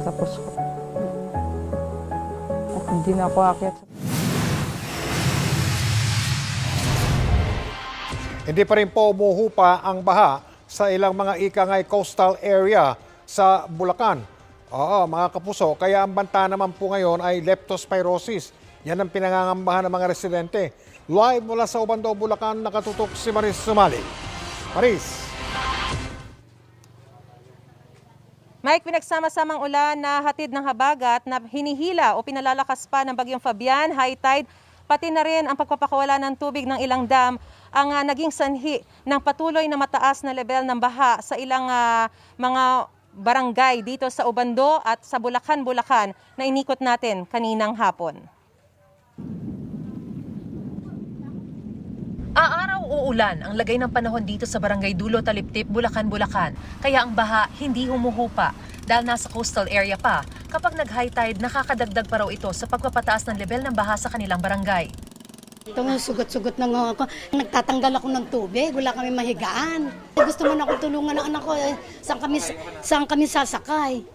Speaker 4: matatapos ko. At hindi na ako aakyat.
Speaker 9: Hindi pa rin po umuhupa ang baha sa ilang mga ikangay coastal area sa Bulacan. Oo, mga kapuso, kaya ang banta naman po ngayon ay leptospirosis. Yan ang pinangangambahan ng mga residente. Live mula sa Ubando, Bulacan, nakatutok si Maris Sumali. Maris.
Speaker 7: Mike, pinagsama-samang ulan na hatid ng habagat na hinihila o pinalalakas pa ng bagyong Fabian, high tide, pati na rin ang pagpapakawala ng tubig ng ilang dam ang naging sanhi ng patuloy na mataas na level ng baha sa ilang mga barangay dito sa Ubando at sa Bulacan, na inikot natin kaninang hapon.
Speaker 19: Aaraw o ulan ang lagay ng panahon dito sa Barangay Dulo, Taliptip, Bulacan. Kaya ang baha hindi humuhupa dahil nasa coastal area pa. Kapag nag-high tide, nakakadagdag pa raw ito sa pagpapataas ng level ng baha sa kanilang barangay.
Speaker 10: Ito nga, sugot-sugot na nga ako. Nagtatanggal ako ng tubig, wala kami mahigaan. Gusto mo na akong tulungan ng anak ko, saan kami sasakay?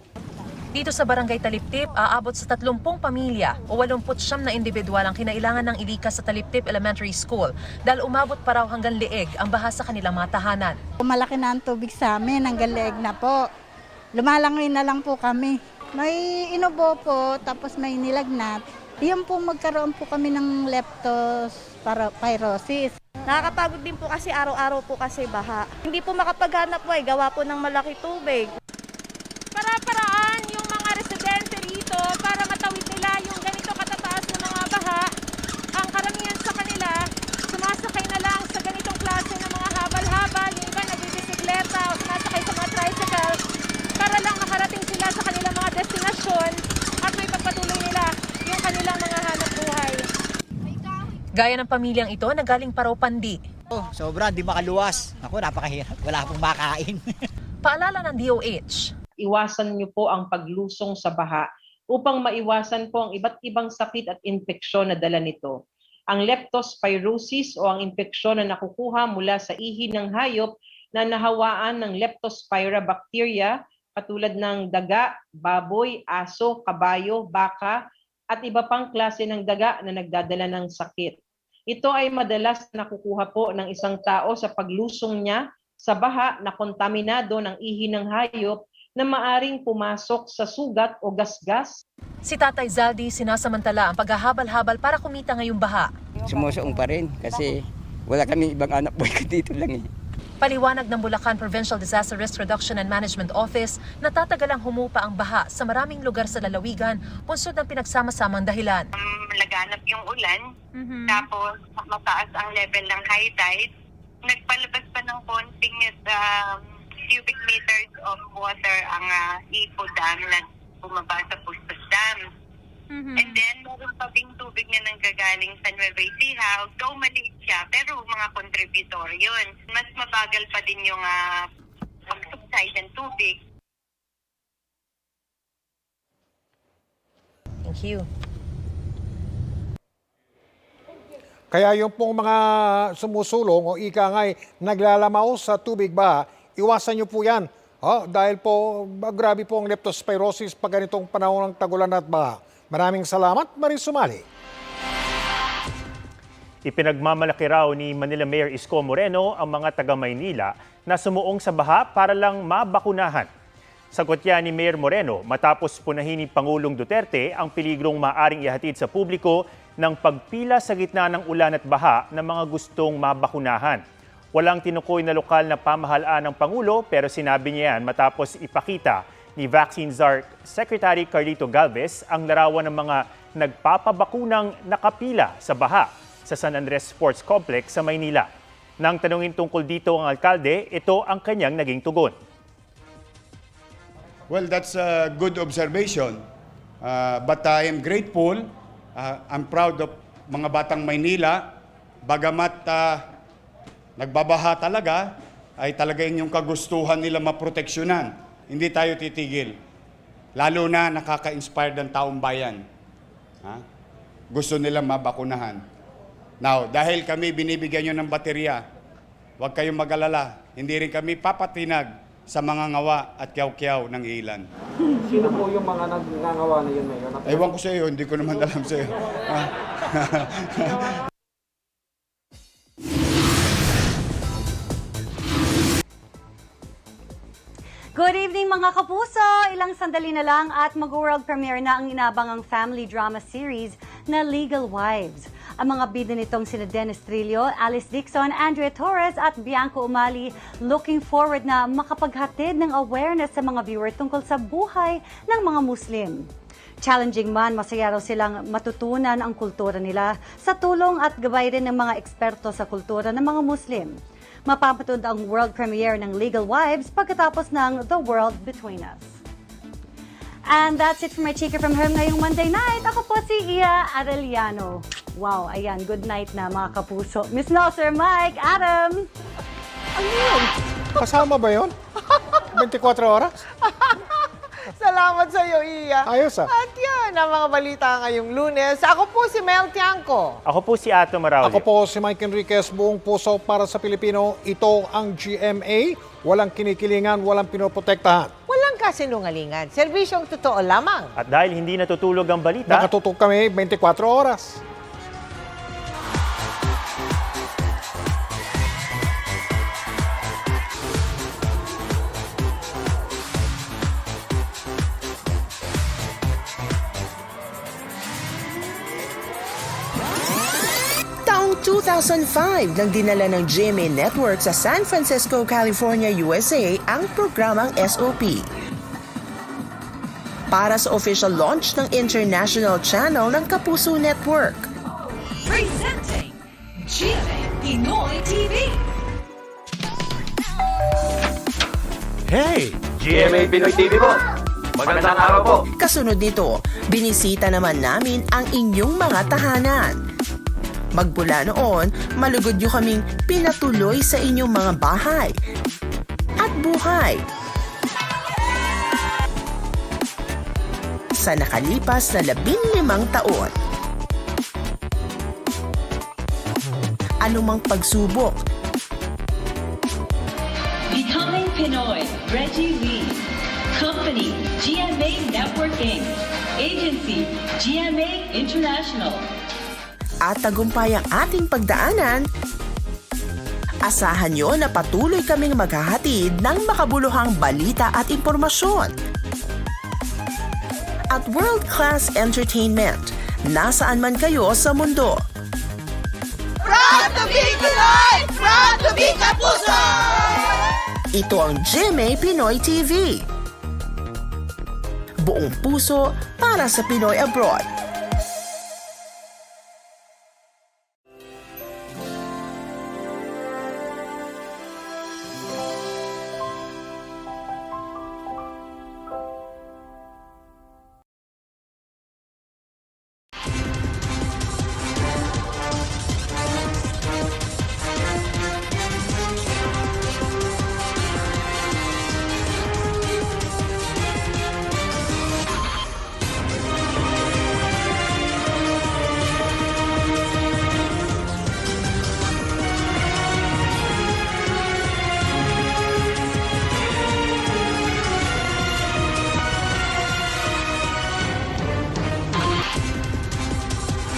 Speaker 19: Dito sa Barangay Taliptip, aabot sa 30 pamilya o 89 na individual ang kinailangan ng ilikas sa Taliptip Elementary School dahil umabot pa raw hanggang leeg ang baha sa kanilang mga tahanan.
Speaker 14: Malaki na ang tubig sa amin, hanggang leeg na po. Lumalangoy na lang po kami. May inubo po, tapos may nilagnat. Iyon po magkaroon po kami ng leptospirosis.
Speaker 21: Nakakapagod din po kasi araw-araw po kasi baha. Hindi po makapaghanap po gawa po ng malaki tubig. Para-paraan yung mga residente rito para matawid nila yung ganito katataas na mga baha. Ang karamihan sa kanila, sumasakay na lang sa ganitong klase ng mga habal-habal. Yung iba nagbibisikleta o sumasakay sa mga tricycle para lang makarating sila sa kanilang mga destinasyon at may pagpatuloy nila yung kanilang mga hanap buhay.
Speaker 19: Gaya ng pamilyang ito na galing pa raw Pandi.
Speaker 22: Sobra, hindi makaluwas. Ako, napakahirap. Wala akong makain.
Speaker 19: Paalala ng DOH.
Speaker 23: Iwasan niyo po ang paglusong sa baha upang maiwasan po ang iba't ibang sakit at infeksyon na dala nito. Ang leptospirosis o ang infeksyon na nakukuha mula sa ihi ng hayop na nahawaan ng leptospira bacteria katulad ng daga, baboy, aso, kabayo, baka at iba pang klase ng daga na nagdadala ng sakit. Ito ay madalas nakukuha po ng isang tao sa paglusong niya sa baha na kontaminado ng ihi ng hayop na maaring pumasok sa sugat o gasgas.
Speaker 19: Si Tatay Zaldi sinasamantala ang paghahabal-habal para kumita ngayong baha.
Speaker 28: Sumusuong pa rin kasi wala kami ibang anak boy ko dito lang eh.
Speaker 19: Paliwanag ng Bulacan Provincial Disaster Risk Reduction and Management Office na tatagalang humupa ang baha sa maraming lugar sa lalawigan punsod ng pinagsama-samang dahilan.
Speaker 29: Laganap yung ulan, tapos mataas ang level ng high tide, nagpalabas pa ng konting cubic meters of water ang Ipo Dam na bumaba sa Pustos Dam. And then, meron pa ding tubig na nanggagaling sa Nueva Ecija. Though maliit siya, pero mga contributor yun. Mas mabagal pa din yung pag-subside ng tubig.
Speaker 19: Thank you.
Speaker 9: Kaya yung pong mga sumusulong o ika nga'y naglalamaw sa tubig ba, iwasan nyo po yan. Dahil po, grabe po ang leptospirosis pag ganitong panahon ng tagulan at baha. Maraming salamat, Maris Sumali.
Speaker 30: Ipinagmamalaki raw ni Manila Mayor Isko Moreno ang mga taga-Maynila na sumuong sa baha para lang mabakunahan. Sagot yan ni Mayor Moreno matapos punahin ni Pangulong Duterte ang peligrong maaring ihatid sa publiko ng pagpila sa gitna ng ulan at baha ng mga gustong mabakunahan. Walang tinukoy na lokal na pamahalaan ng Pangulo pero sinabi niya yan matapos ipakita ni Vaccine Czar Secretary Carlito Galvez ang larawan ng mga nagpapabakunang nakapila sa baha sa San Andres Sports Complex sa Maynila. Nang tanungin tungkol dito ang alkalde, ito ang kanyang naging tugon.
Speaker 31: Well, that's a good observation. But I am grateful. I'm proud of mga batang Maynila. Bagamat nagbabaha talaga, ay talaga yung kagustuhan nila maproteksyonan. Hindi tayo titigil. Lalo na nakaka-inspire ng taong bayan. Gusto nila mabakunahan. Now, dahil kami binibigyan nyo ng baterya, huwag kayong mag-alala. Hindi rin kami papatinag sa mga ngawa at kyaw-kyaw ng ilan.
Speaker 1: Sino po yung mga nagngangawa na yun, Mayor?
Speaker 31: Ewan ko sa iyo, hindi ko naman alam sa iyo.
Speaker 2: Good evening mga kapuso! Ilang sandali na lang at mag-world premiere na ang inabangang family drama series na Legal Wives. Ang mga bida nitong sina Dennis Trillo, Alice Dixon, Andrea Torres at Bianco Umali looking forward na makapaghatid ng awareness sa mga viewer tungkol sa buhay ng mga Muslim. Challenging man, masaya raw silang matutunan ang kultura nila sa tulong at gabay rin ng mga eksperto sa kultura ng mga Muslim. Mapapatod ang world premiere ng Legal Wives pagkatapos ng The World Between Us. And that's it for my chika from home ngayong Monday night. Ako po si Iya Arellano. Wow, ayan, good night na mga kapuso. Miss No, Sir Mike, Adam.
Speaker 9: Ano yun? Kasama ba yun? 24 oras?
Speaker 3: Salamat sa iyo, Iya.
Speaker 9: Ayos ah.
Speaker 3: At yan ang mga balita ngayong Lunes. Ako po si Mel Tiangco.
Speaker 30: Ako po si Ato Maraulio.
Speaker 9: Ako po si Mike Enriquez, buong puso para sa Pilipino. Ito ang GMA. Walang kinikilingan, walang pinoprotektahan.
Speaker 3: Walang kasinungalingan. Serbisyong totoo lamang.
Speaker 30: At dahil hindi natutulog ang balita,
Speaker 9: Nakatutok kami 24 oras.
Speaker 4: Taong 2005 nang dinala ng GMA Network sa San Francisco, California, USA ang programang SOP. Para sa official launch ng international channel ng Kapuso Network.
Speaker 5: Presenting GMA Pinoy TV.
Speaker 9: Hey!
Speaker 4: GMA Pinoy TV po! Magandang araw po! Kasunod nito, binisita naman namin ang inyong mga tahanan. Magmula noon, malugod nyo kaming pinatuloy sa inyong mga bahay at buhay. Sa nakalipas na 15 taon. Anumang pagsubok,
Speaker 5: Becoming Pinoy, Reggie Lee. Company, GMA Networking. Agency, GMA International.
Speaker 4: at tagumpay ang ating pagdaanan, asahan nyo na patuloy kaming maghahatid ng makabuluhang balita at impormasyon. At world-class entertainment, nasaan man kayo sa mundo.
Speaker 5: Proud to be Pinoy! Proud to be Kapuso!
Speaker 4: Ito ang GMA Pinoy TV. Buong puso para sa Pinoy abroad.